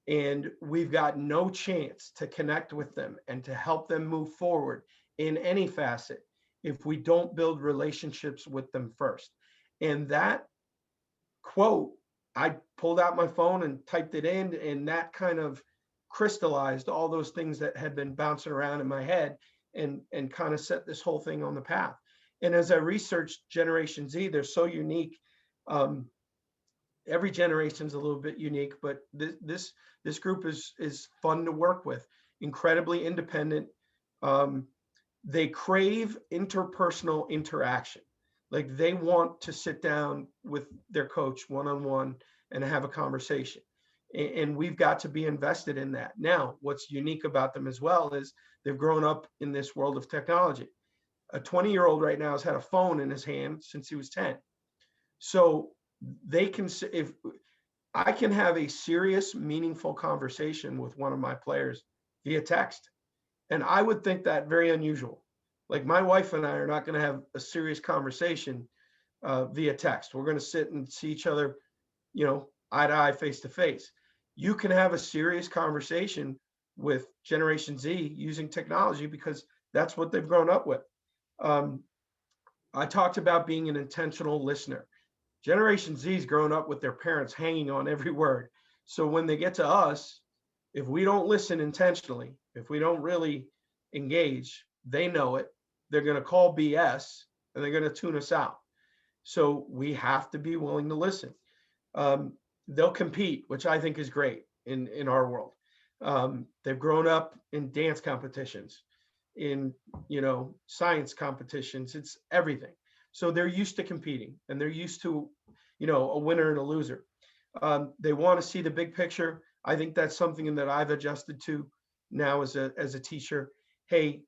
Speaker 2: and we've got no chance to connect with them and to help them move forward in any facet if we don't build relationships with them first. And that quote, I pulled out my phone and typed it in, and that kind of crystallized all those things that had been bouncing around in my head, and kind of set this whole thing on the path. And as I researched Generation Z, they're so unique. Every generation's a little bit unique, but this group is fun to work with, incredibly independent. They crave interpersonal interaction. Like, they want to sit down with their coach one-on-one and have a conversation. And we've got to be invested in that. Now, what's unique about them as well is they've grown up in this world of technology. A 20-year-old right now has had a phone in his hand since he was 10. So they can, if I can have a serious, meaningful conversation with one of my players via text, and I would think that very unusual. Like, my wife and I are not going to have a serious conversation via text. We're going to sit and see each other, eye to eye, face to face. You can have a serious conversation with Generation Z using technology because that's what they've grown up with. I talked about being an intentional listener. Generation Z's grown up with their parents hanging on every word. So when they get to us, if we don't listen intentionally, if we don't really engage, they know it. They're going to call BS and they're going to tune us out. So we have to be willing to listen. They'll compete, which I think is great in our world. They've grown up in dance competitions, in science competitions. It's everything. So they're used to competing, and they're used to a winner and a loser. They want to see the big picture. I think that's something that I've adjusted to now as a teacher. Hey,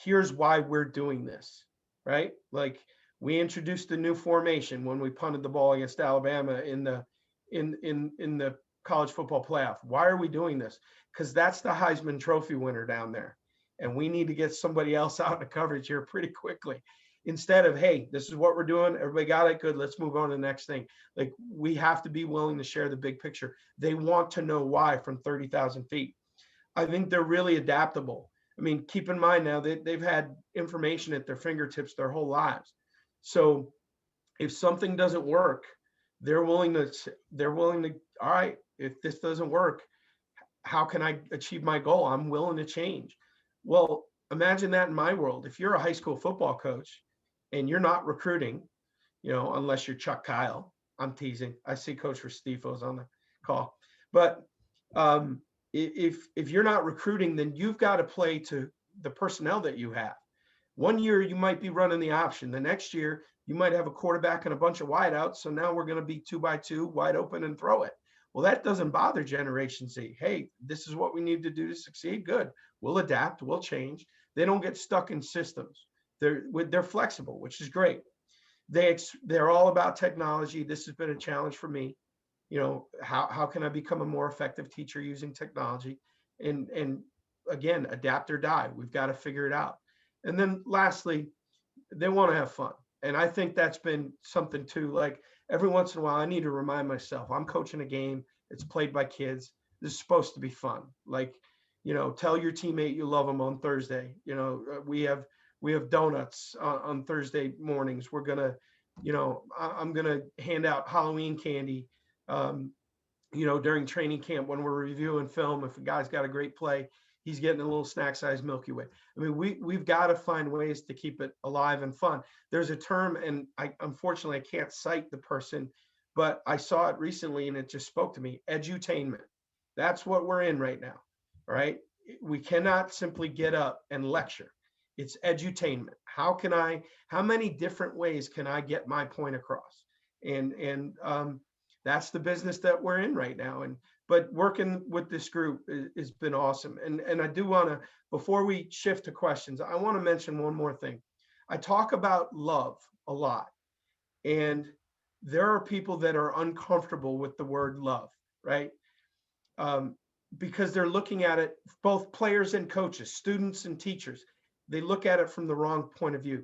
Speaker 2: here's why we're doing this, right? Like, we introduced a new formation when we punted the ball against Alabama in the college football playoff. Why are we doing this? Because that's the Heisman Trophy winner down there, and we need to get somebody else out in the coverage here pretty quickly. Instead of, hey, this is what we're doing, everybody got it, good, let's move on to the next thing. Like, we have to be willing to share the big picture. They want to know why from 30,000 feet. I think they're really adaptable. I mean, keep in mind now that they've had information at their fingertips their whole lives. So if something doesn't work, they're willing to, all right, if this doesn't work, how can I achieve my goal? I'm willing to change. Well, imagine that in my world. If you're a high school football coach and you're not recruiting, unless you're Chuck Kyle. I'm teasing. I see Coach Restifo's on the call. But if you're not recruiting, then you've got to play to the personnel that you have. One year you might be running the option. The next year you might have a quarterback and a bunch of wideouts. So now we're going to be 2x2 wide open and throw it. Well, that doesn't bother Generation Z. Hey, this is what we need to do to succeed. Good. We'll adapt. We'll change. They don't get stuck in systems. They're flexible, which is great. They're all about technology. This has been a challenge for me. How can I become a more effective teacher using technology? And again, adapt or die. We've got to figure it out. And then lastly, they want to have fun. And I think that's been something too. Like every once in a while, I need to remind myself, I'm coaching a game. It's played by kids. This is supposed to be fun. Like, tell your teammate you love them on Thursday. We have donuts on Thursday mornings. We're gonna, I'm gonna hand out Halloween candy, during training camp when we're reviewing film. If a guy's got a great play, he's getting a little snack-sized Milky Way. I mean, we've got to find ways to keep it alive and fun. There's a term, and unfortunately I can't cite the person, but I saw it recently and it just spoke to me. Edutainment. That's what we're in right now. All right. We cannot simply get up and lecture. It's edutainment. How many different ways can I get my point across? And that's the business that we're in right now. But working with this group has been awesome. And I do want to, before we shift to questions, I want to mention one more thing. I talk about love a lot, and there are people that are uncomfortable with the word love, right? Because they're looking at it, both players and coaches, students and teachers, they look at it from the wrong point of view.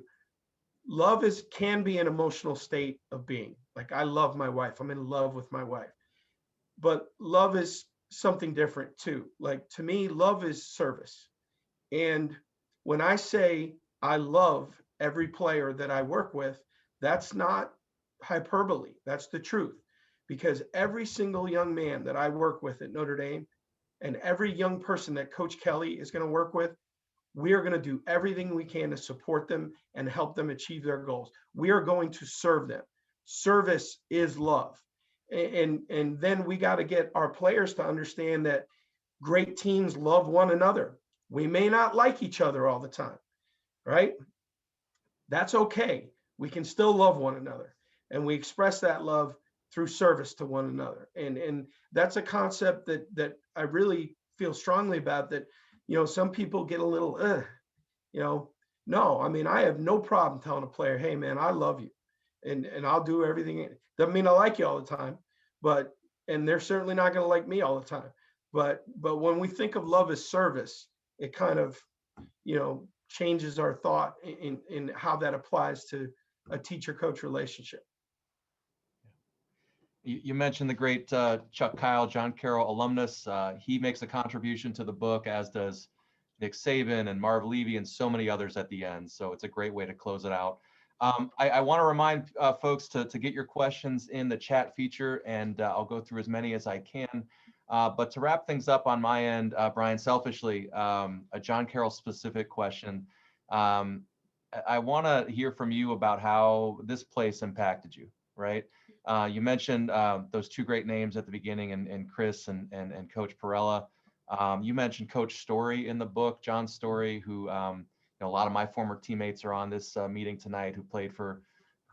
Speaker 2: Love can be an emotional state of being. Like, I love my wife. I'm in love with my wife. But love is something different too. Like, to me, love is service. And when I say I love every player that I work with, that's not hyperbole. That's the truth. Because every single young man that I work with at Notre Dame, and every young person that Coach Kelly is going to work with, we are going to do everything we can to support them and help them achieve their goals. We are going to serve them. Service is love. And then we got to get our players to understand that great teams love one another. We may not like each other all the time, right? That's okay. We can still love one another. And we express that love through service to one another. And that's a concept that I really feel strongly about, that, some people get a little, no, I mean, I have no problem telling a player, hey man, I love you. And I'll do everything. Doesn't mean I like you all the time, and they're certainly not going to like me all the time. But when we think of love as service, it kind of, changes our thought in how that applies to a teacher-coach relationship.
Speaker 1: You mentioned the great Chuck Kyle, John Carroll alumnus. He makes a contribution to the book, as does Nick Saban and Marv Levy and so many others at the end. So it's a great way to close it out. I want to remind folks to get your questions in the chat feature, and I'll go through as many as I can. But to wrap things up on my end, Brian, selfishly, a John Carroll specific question. I want to hear from you about how this place impacted you, right? You mentioned those two great names at the beginning, and Chris and Coach Perella. You mentioned Coach Story in the book, John Story, who a lot of my former teammates are on this meeting tonight, who played for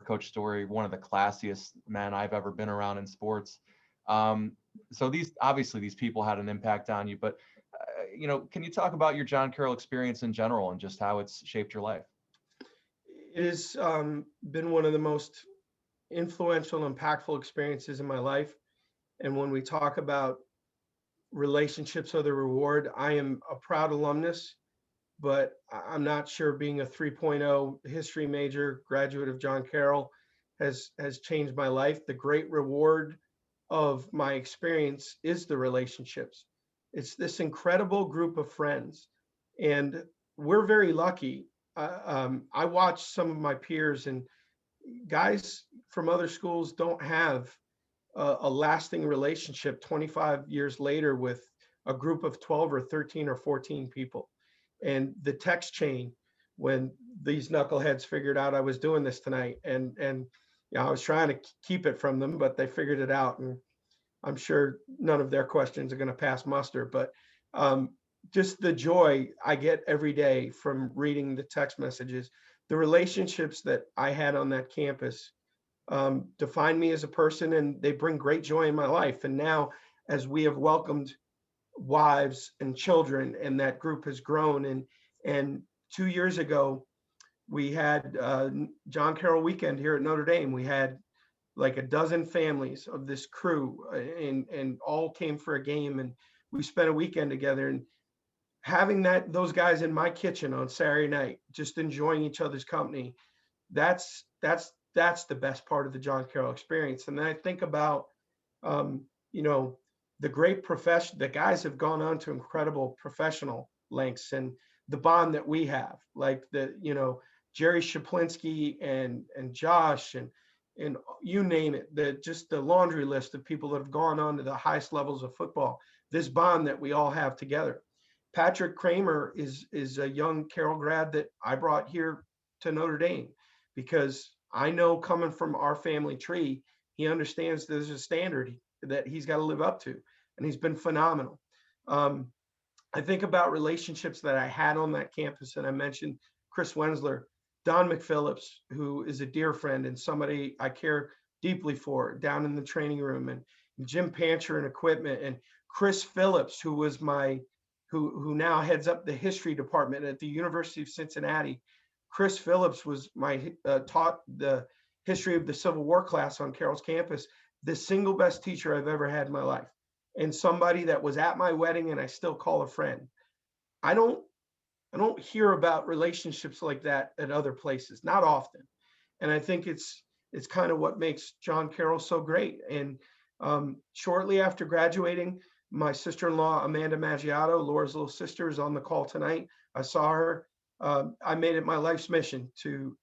Speaker 1: Coach Story, one of the classiest men I've ever been around in sports. So these people had an impact on you, but can you talk about your John Carroll experience in general and just how it's shaped your life?
Speaker 2: It has been one of the most influential, impactful experiences in my life. And when we talk about relationships are the reward, I am a proud alumnus, but I'm not sure being a 3.0 history major graduate of John Carroll has changed my life. The great reward of my experience is the relationships. It's this incredible group of friends, and we're very lucky. I watch some of my peers, and guys from other schools don't have a lasting relationship 25 years later with a group of 12 or 13 or 14 people. and the text chain when these knuckleheads figured out I was doing this tonight, and you know, I was trying to keep it from them, but they figured it out, and I'm sure none of their questions are going to pass muster. But um, just the joy I get every day from reading the text messages, the relationships that I had on that campus define me as a person, and they bring great joy in my life. And now, as we have welcomed wives and children, and that group has grown, and 2 years ago we had John Carroll weekend here at Notre Dame. We had like a dozen families of this crew, and all came for a game, and we spent a weekend together. And having those guys in my kitchen on Saturday night, just enjoying each other's company, that's the best part of the John Carroll experience. And then I think about you know, the great profession, the guys have gone on to incredible professional lengths, and the bond that we have, like you know, Jerry Shaplinsky and Josh and you name it, just the laundry list of people that have gone on to the highest levels of football, this bond that we all have together. Patrick Kramer is a young Carroll grad that I brought here to Notre Dame because I know, coming from our family tree, he understands there's a standard that he's got to live up to, and he's been phenomenal. I think about relationships that I had on that campus, and I mentioned Chris Wensler, Don McPhillips, who is a dear friend and somebody I care deeply for down in the training room, and Jim Pancher in equipment, and Chris Phillips, who was who now heads up the history department at the University of Cincinnati. Chris Phillips was taught the history of the Civil War class on Carroll's campus, the single best teacher I've ever had in my life, and somebody that was at my wedding and I still call a friend. I don't hear about relationships like that at other places, not often. And I think it's kind of what makes John Carroll so great. And shortly after graduating, my sister-in-law, Amanda Maggiato, Laura's little sister, is on the call tonight. I saw her. I made it my life's mission to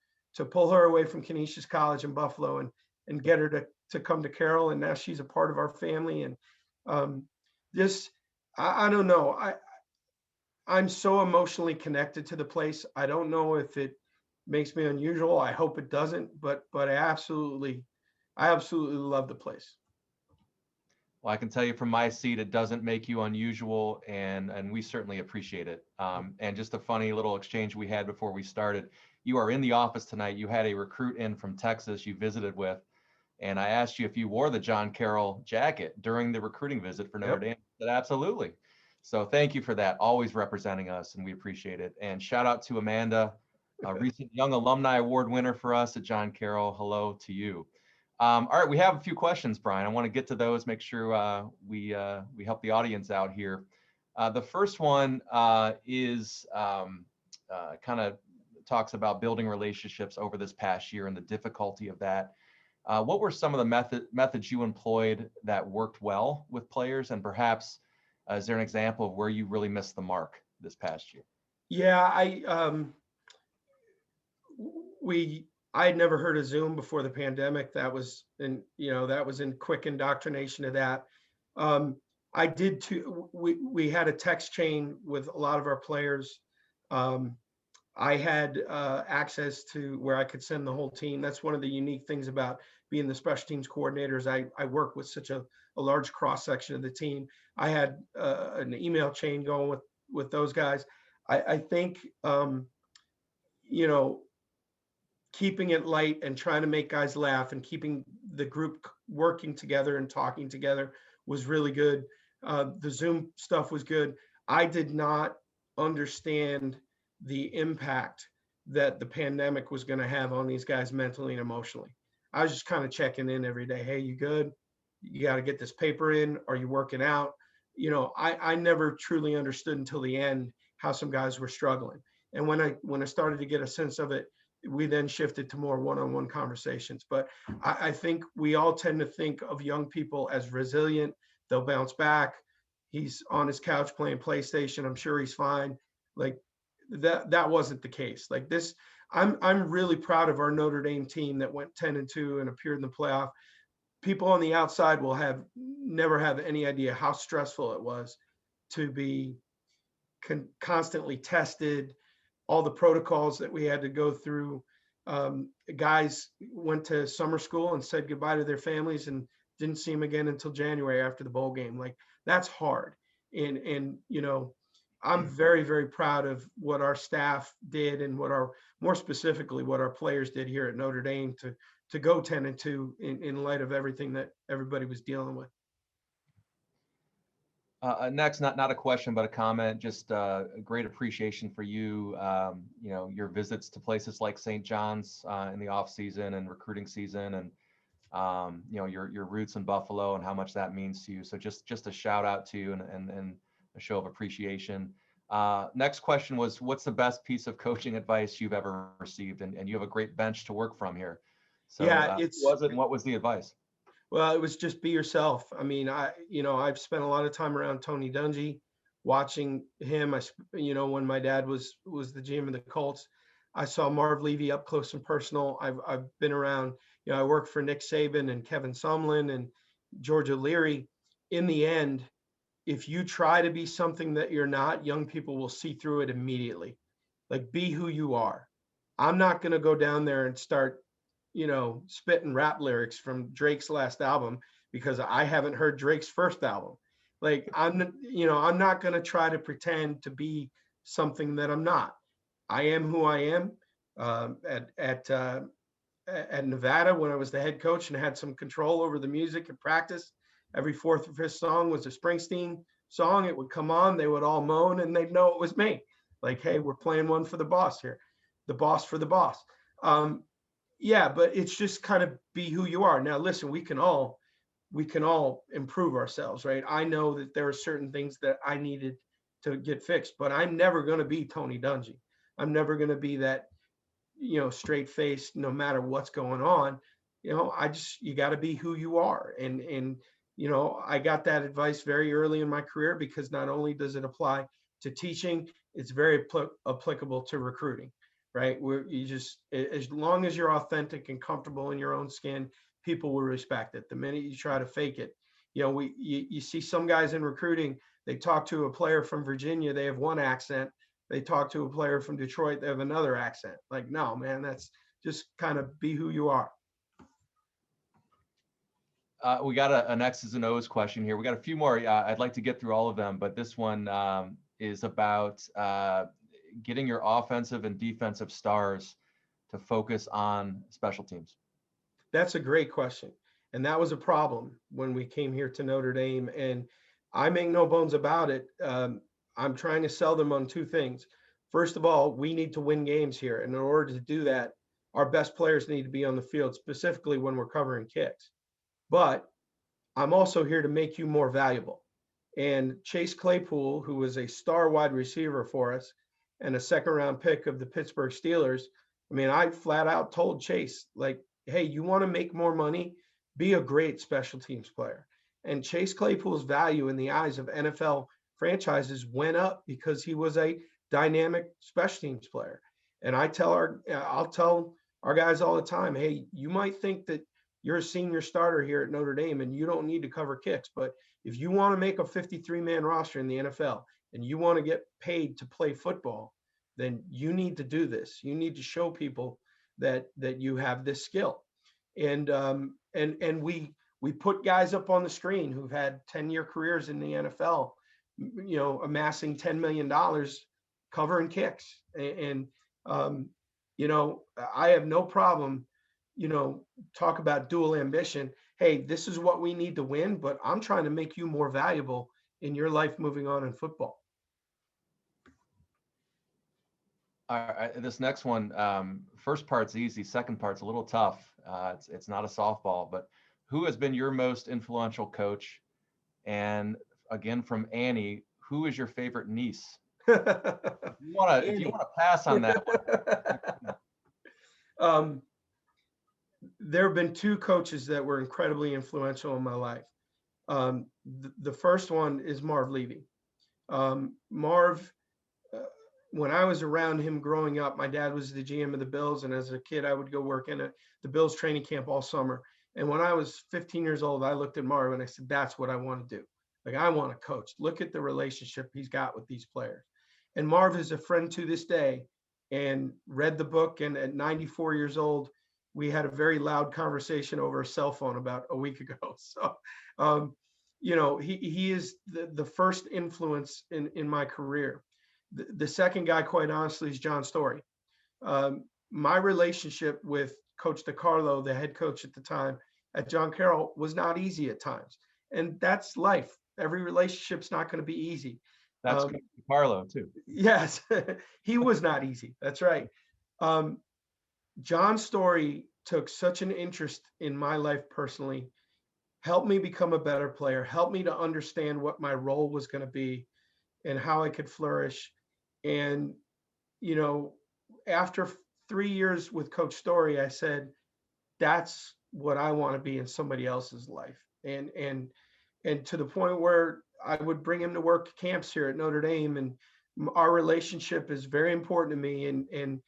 Speaker 2: pull her away from Canisius College in Buffalo and get her to come to Carroll. And now she's a part of our family. And I don't know. I'm so emotionally connected to the place. I don't know if it makes me unusual. I hope it doesn't, but I absolutely love the place.
Speaker 1: Well, I can tell you from my seat, it doesn't make you unusual, and we certainly appreciate it. And just a funny little exchange we had before we started. You are in the office tonight. You had a recruit in from Texas you visited with, and I asked you if you wore the John Carroll jacket during the recruiting visit for Notre Dame. You said absolutely. So thank you for that. Always representing us, and we appreciate it. And shout out to Amanda, a recent Young Alumni Award winner for us at John Carroll. Hello to you. All right, we have a few questions, Brian. I want to get to those, make sure we help the audience out here. The first one is kind of talks about building relationships over this past year and the difficulty of that. What were some of the methods you employed that worked well with players, and perhaps is there an example of where you really missed the mark this past year?
Speaker 2: Yeah, I had never heard of Zoom before the pandemic. That was in quick indoctrination of that. I did too. We had a text chain with a lot of our players. I had access to where I could send the whole team. That's one of the unique things about being the special teams coordinators. I work with such a large cross section of the team. I had an email chain going with those guys. I think keeping it light and trying to make guys laugh and keeping the group working together and talking together was really good. The Zoom stuff was good. I did not understand the impact that the pandemic was going to have on these guys mentally and emotionally. I was just kind of checking in every day. Hey, you good? You got to get this paper in. Are you working out? I never truly understood until the end how some guys were struggling. And when I started to get a sense of it, we then shifted to more one-on-one conversations. But I think we all tend to think of young people as resilient. They'll bounce back. He's on his couch playing PlayStation. I'm sure he's fine. Like that wasn't the case. Like this, I'm really proud of our Notre Dame team that went 10-2 and appeared in the playoff. People on the outside will never have any idea how stressful it was to be constantly tested, all the protocols that we had to go through. Guys went to summer school and said goodbye to their families and didn't see them again until January after the bowl game. Like, that's hard. And I'm very, very proud of what our staff did and more specifically, what our players did here at Notre Dame to go 10-2 in light of everything that everybody was dealing with.
Speaker 1: Next, not a question, but a comment. Just a great appreciation for you. Your visits to places like St. John's in the off season and recruiting season, and your roots in Buffalo and how much that means to you. So just a shout out to you and a show of appreciation. Next question was, what's the best piece of coaching advice you've ever received? And you have a great bench to work from here. So
Speaker 2: Yeah,
Speaker 1: who was it and what was the advice?
Speaker 2: well, it was just be yourself. I mean, I've spent a lot of time around Tony Dungy, watching him. When my dad was the GM of the Colts, I saw Marv Levy up close and personal. I've been around. I worked for Nick Saban and Kevin Sumlin and George O'Leary. In the end, if you try to be something that you're not, young people will see through it immediately. Like, be who you are. I'm not going to go down there and start spitting rap lyrics from Drake's last album because I haven't heard Drake's first album. Like, I'm not going to try to pretend to be something that I'm not. I am who I am. At Nevada, when I was the head coach and had some control over the music and practice, every fourth or fifth song was a Springsteen song. It would come on, they would all moan, and they'd know it was me. Like, hey, we're playing one for the boss here, the boss for the boss. Yeah, but it's just kind of be who you are. Now, listen, we can all improve ourselves, right? I know that there are certain things that I needed to get fixed, but I'm never going to be Tony Dungy. I'm never going to be that, straight faced, no matter what's going on. You got to be who you are. And I got that advice very early in my career because not only does it apply to teaching, it's very applicable to recruiting. Right? Where as long as you're authentic and comfortable in your own skin, people will respect it. The minute you try to fake it, you see some guys in recruiting, they talk to a player from Virginia, they have one accent. They talk to a player from Detroit, they have another accent. Like, no, man, that's just kind of be who you are.
Speaker 1: We got an X's and O's question here. We got a few more. I'd like to get through all of them, but this one is about getting your offensive and defensive stars to focus on special teams.
Speaker 2: That's a great question. And that was a problem when we came here to Notre Dame. And I make no bones about it. I'm trying to sell them on two things. First of all, we need to win games here. And in order to do that, our best players need to be on the field, specifically when we're covering kicks. But I'm also here to make you more valuable. And Chase Claypool, who was a star wide receiver for us and a second-round pick of the Pittsburgh Steelers, I mean, I flat out told Chase, like, hey, you want to make more money? Be a great special teams player. And Chase Claypool's value in the eyes of NFL franchises went up because he was a dynamic special teams player. And I'll tell our guys all the time, hey, you might think that you're a senior starter here at Notre Dame and you don't need to cover kicks, but if you want to make a 53-man roster in the NFL and you want to get paid to play football, then you need to do this. You need to show people that you have this skill. And we put guys up on the screen who've had 10-year careers in the NFL, amassing $10 million covering kicks. And I have no problem, talk about dual ambition. Hey, this is what we need to win, but I'm trying to make you more valuable in your life moving on in football.
Speaker 1: All right, this next one, first part's easy, second part's a little tough. It's not a softball, but who has been your most influential coach? And again, from Annie, who is your favorite niece? If you want to pass on that one.
Speaker 2: There have been two coaches that were incredibly influential in my life. The first one is Marv Levy. Marv, when I was around him growing up, my dad was the GM of the Bills. And as a kid, I would go work in the Bills training camp all summer. And when I was 15 years old, I looked at Marv and I said, that's what I want to do. Like, I want to coach. Look at the relationship he's got with these players. And Marv is a friend to this day and read the book. And at 94 years old, we had a very loud conversation over a cell phone about a week ago. So, he is the first influence in my career. The second guy, quite honestly, is John Story. My relationship with Coach DeCarlo, the head coach at the time at John Carroll, was not easy at times. And that's life. Every relationship's not going to be easy.
Speaker 1: That's Coach Carlo too.
Speaker 2: Yes, he was not easy. That's right. Um, John Story took such an interest in my life personally, helped me become a better player, helped me to understand what my role was going to be and how I could flourish. And, you know, after 3 years with Coach Story, I said, that's what I want to be in somebody else's life. And to the point where I would bring him to work camps here at Notre Dame, and our relationship is very important to me. And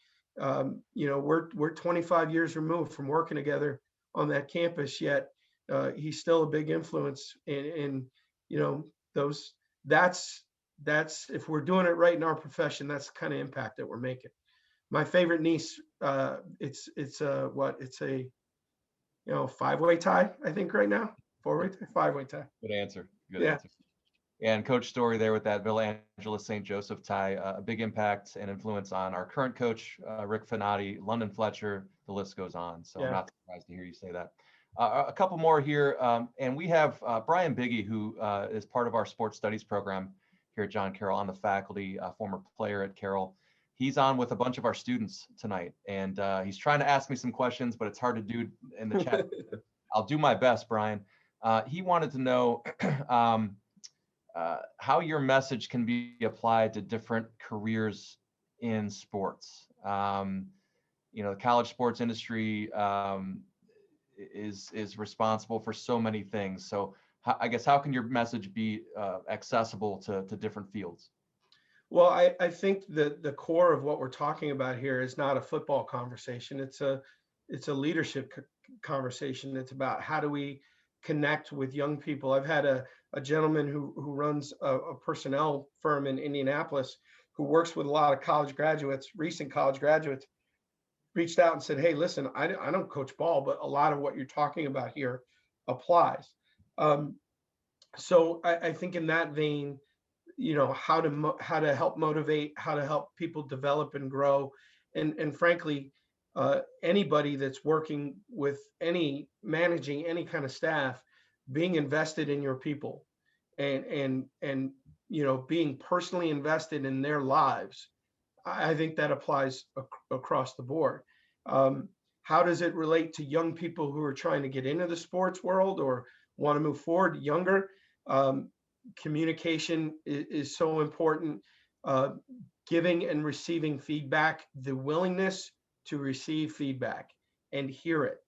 Speaker 2: we're 25 years removed from working together on that campus, yet he's still a big influence. And you know, those that's if we're doing it right in our profession, that's the kind of impact that we're making. My favorite niece, it's a 5-way tie, I think right now. 4-way tie, 5-way tie.
Speaker 1: Good answer. Good
Speaker 2: Yeah.
Speaker 1: answer. And Coach Story there with that Villa Angeles St. Joseph tie, a big impact and influence on our current coach, Rick Finati, London Fletcher, the list goes on. So I'm not surprised to hear you say that. A couple more here. And we have Brian Biggie, who is part of our sports studies program here at John Carroll on the faculty, former player at Carroll. He's on with a bunch of our students tonight, and he's trying to ask me some questions, but it's hard to do in the chat. I'll do my best, Brian. He wanted to know how your message can be applied to different careers in sports. The college sports industry is responsible for so many things. So I guess how can your message be accessible to different fields?
Speaker 2: Well, I think that the core of what we're talking about here is not a football conversation. It's a leadership conversation. It's about how do we connect with young people. I've had a gentleman who runs a personnel firm in Indianapolis who works with a lot of college graduates, recent college graduates, reached out and said, hey, listen, I don't coach ball, but a lot of what you're talking about here applies. So I think in that vein, how to help motivate, how to help people develop and grow, and frankly, anybody that's working with managing any kind of staff, being invested in your people, and being personally invested in their lives. I think that applies across the board. How does it relate to young people who are trying to get into the sports world or want to move forward younger? Communication is so important. Giving and receiving feedback, the willingness to receive feedback and hear it,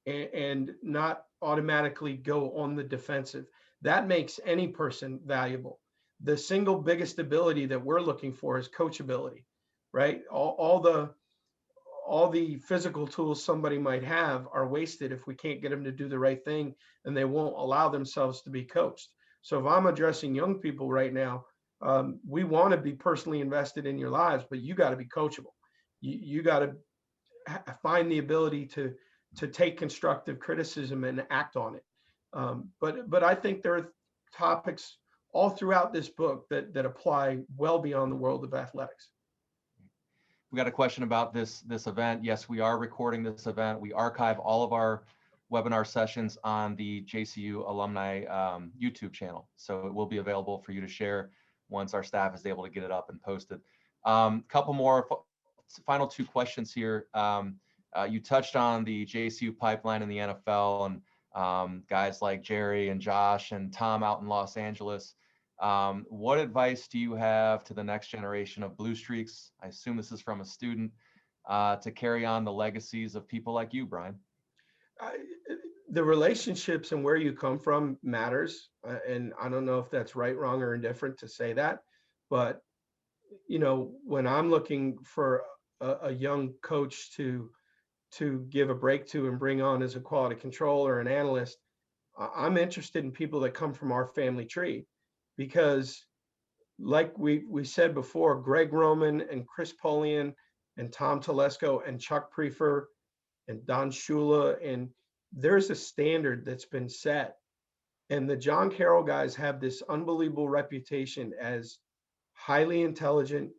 Speaker 2: and not automatically go on the defensive. That makes any person valuable. The single biggest ability that we're looking for is coachability, right? All the physical tools somebody might have are wasted if we can't get them to do the right thing, and they won't allow themselves to be coached. So if I'm addressing young people right now, we want to be personally invested in your lives, but you got to be coachable. You got to find the ability to take constructive criticism and act on it. But I think there are topics all throughout this book that apply well beyond the world of athletics.
Speaker 1: We got a question about this event. Yes, we are recording this event. We archive all of our webinar sessions on the JCU Alumni YouTube channel. So it will be available for you to share once our staff is able to get it up and post it. Couple more final two questions here. You touched on the JCU pipeline in the NFL and guys like Jerry and Josh and Tom out in Los Angeles. What advice do you have to the next generation of Blue Streaks? I assume this is from a student to carry on the legacies of people like you, Brian.
Speaker 2: The relationships and where you come from matters. And I don't know if that's right, wrong, or indifferent to say that. But, when I'm looking for a young coach to give a break to and bring on as a quality control or an analyst, I'm interested in people that come from our family tree, because like we said before, Greg Roman and Chris Polian and Tom Telesco and Chuck Prefer and Don Shula, and there's a standard that's been set. And the John Carroll guys have this unbelievable reputation as highly intelligent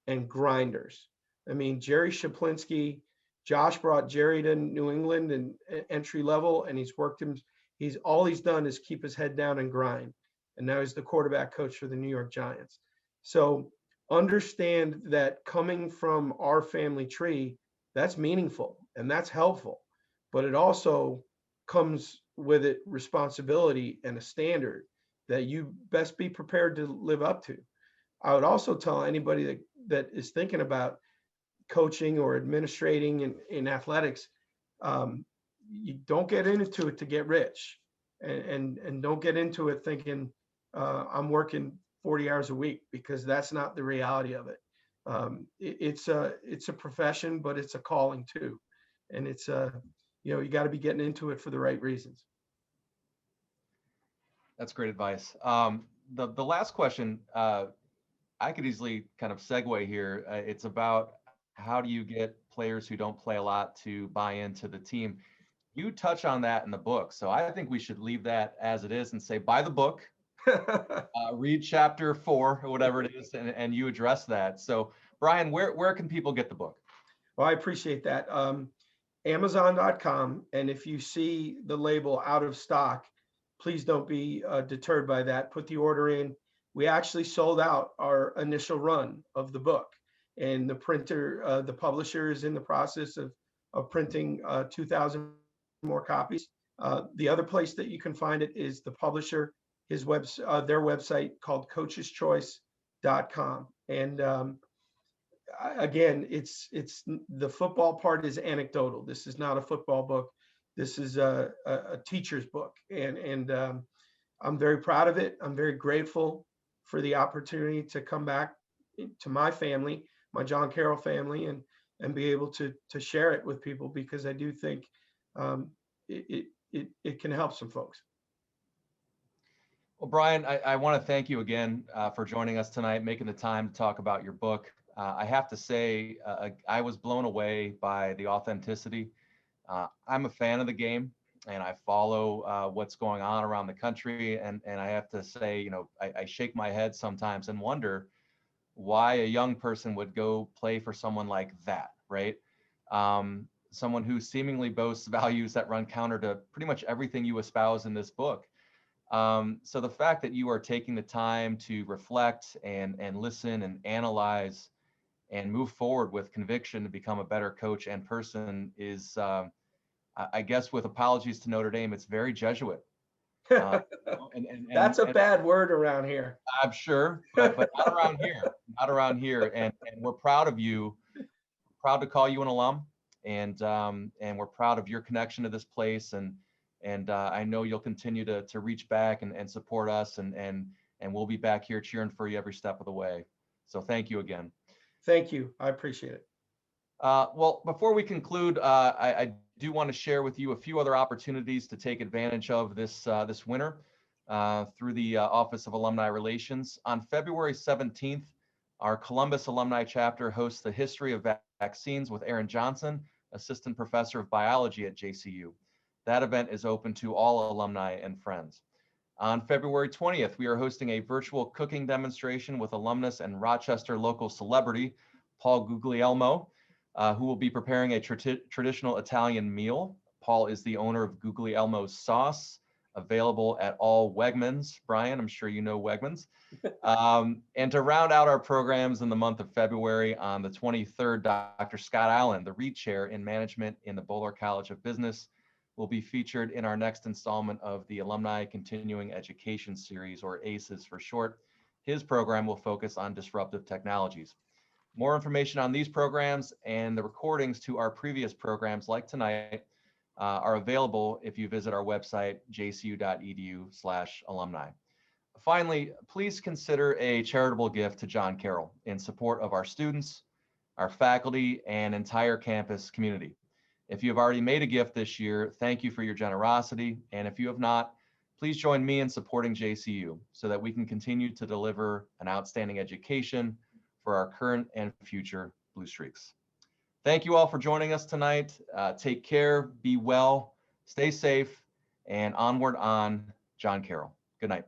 Speaker 2: and grinders. I mean, Jerry Shaplinsky, Josh brought Jerry to New England and entry level, and he's worked him. He's all he's done is keep his head down and grind. And now he's the quarterback coach for the New York Giants. So understand that coming from our family tree, that's meaningful and that's helpful. But it also comes with it responsibility and a standard that you best be prepared to live up to. I would also tell anybody that is thinking about coaching or administrating in athletics, you don't get into it to get rich, and don't get into it thinking I'm working 40 hours a week, because that's not the reality of it. It's a profession, but it's a calling too, and it's you got to be getting into it for the right reasons.
Speaker 1: That's great advice. The last question, I could easily kind of segue here. It's about how do you get players who don't play a lot to buy into the team? You touch on that in the book. So I think we should leave that as it is and say, buy the book, read chapter 4 or whatever it is, and you address that. So Brian, where can people get the book?
Speaker 2: Well, I appreciate that. Amazon.com. And if you see the label out of stock, please don't be deterred by that. Put the order in. We actually sold out our initial run of the book, and the printer, the publisher is in the process of printing 2,000 more copies. The other place that you can find it is the publisher, their website called coacheschoice.com. And again, it's the football part is anecdotal. This is not a football book. This is a teacher's book, and I'm very proud of it. I'm very grateful for the opportunity to come back to my family, my John Carroll family, and be able to share it with people, because I do think it can help some folks.
Speaker 1: Well, Brian, I want to thank you again for joining us tonight, making the time to talk about your book. I have to say, I was blown away by the authenticity. I'm a fan of the game, and I follow what's going on around the country. And I have to say, I shake my head sometimes and wonder why a young person would go play for someone like that, right? Someone who seemingly boasts values that run counter to pretty much everything you espouse in this book. So the fact that you are taking the time to reflect and listen and analyze and move forward with conviction to become a better coach and person is, I guess, with apologies to Notre Dame, it's very Jesuit.
Speaker 2: That's a bad word around here.
Speaker 1: I'm sure, but not around here. Not around here. And we're proud of you. Proud to call you an alum, and we're proud of your connection to this place. And I know you'll continue to reach back and support us, and we'll be back here cheering for you every step of the way. So thank you again.
Speaker 2: Thank you. I appreciate it.
Speaker 1: Well, before we conclude, I do want to share with you a few other opportunities to take advantage of this winter through the Office of Alumni Relations. On February 17th, our Columbus Alumni Chapter hosts the History of Vaccines with Aaron Johnson, Assistant Professor of Biology at JCU. That event is open to all alumni and friends. On February 20th, we are hosting a virtual cooking demonstration with alumnus and Rochester local celebrity, Paul Guglielmo, who will be preparing a traditional Italian meal. Paul is the owner of Guglielmo's Sauce, available at all Wegmans. Brian, I'm sure you know Wegmans. And to round out our programs in the month of February, on the 23rd, Dr. Scott Allen, the Reed Chair in Management in the Bowler College of Business, will be featured in our next installment of the Alumni Continuing Education Series, or ACES for short. His program will focus on disruptive technologies. More information on these programs and the recordings to our previous programs like tonight are available if you visit our website, jcu.edu/alumni. Finally, please consider a charitable gift to John Carroll in support of our students, our faculty, and entire campus community. If you have already made a gift this year, thank you for your generosity. And if you have not, please join me in supporting JCU so that we can continue to deliver an outstanding education for our current and future Blue Streaks. Thank you all for joining us tonight. Take care, be well, stay safe, and onward on John Carroll. Good night.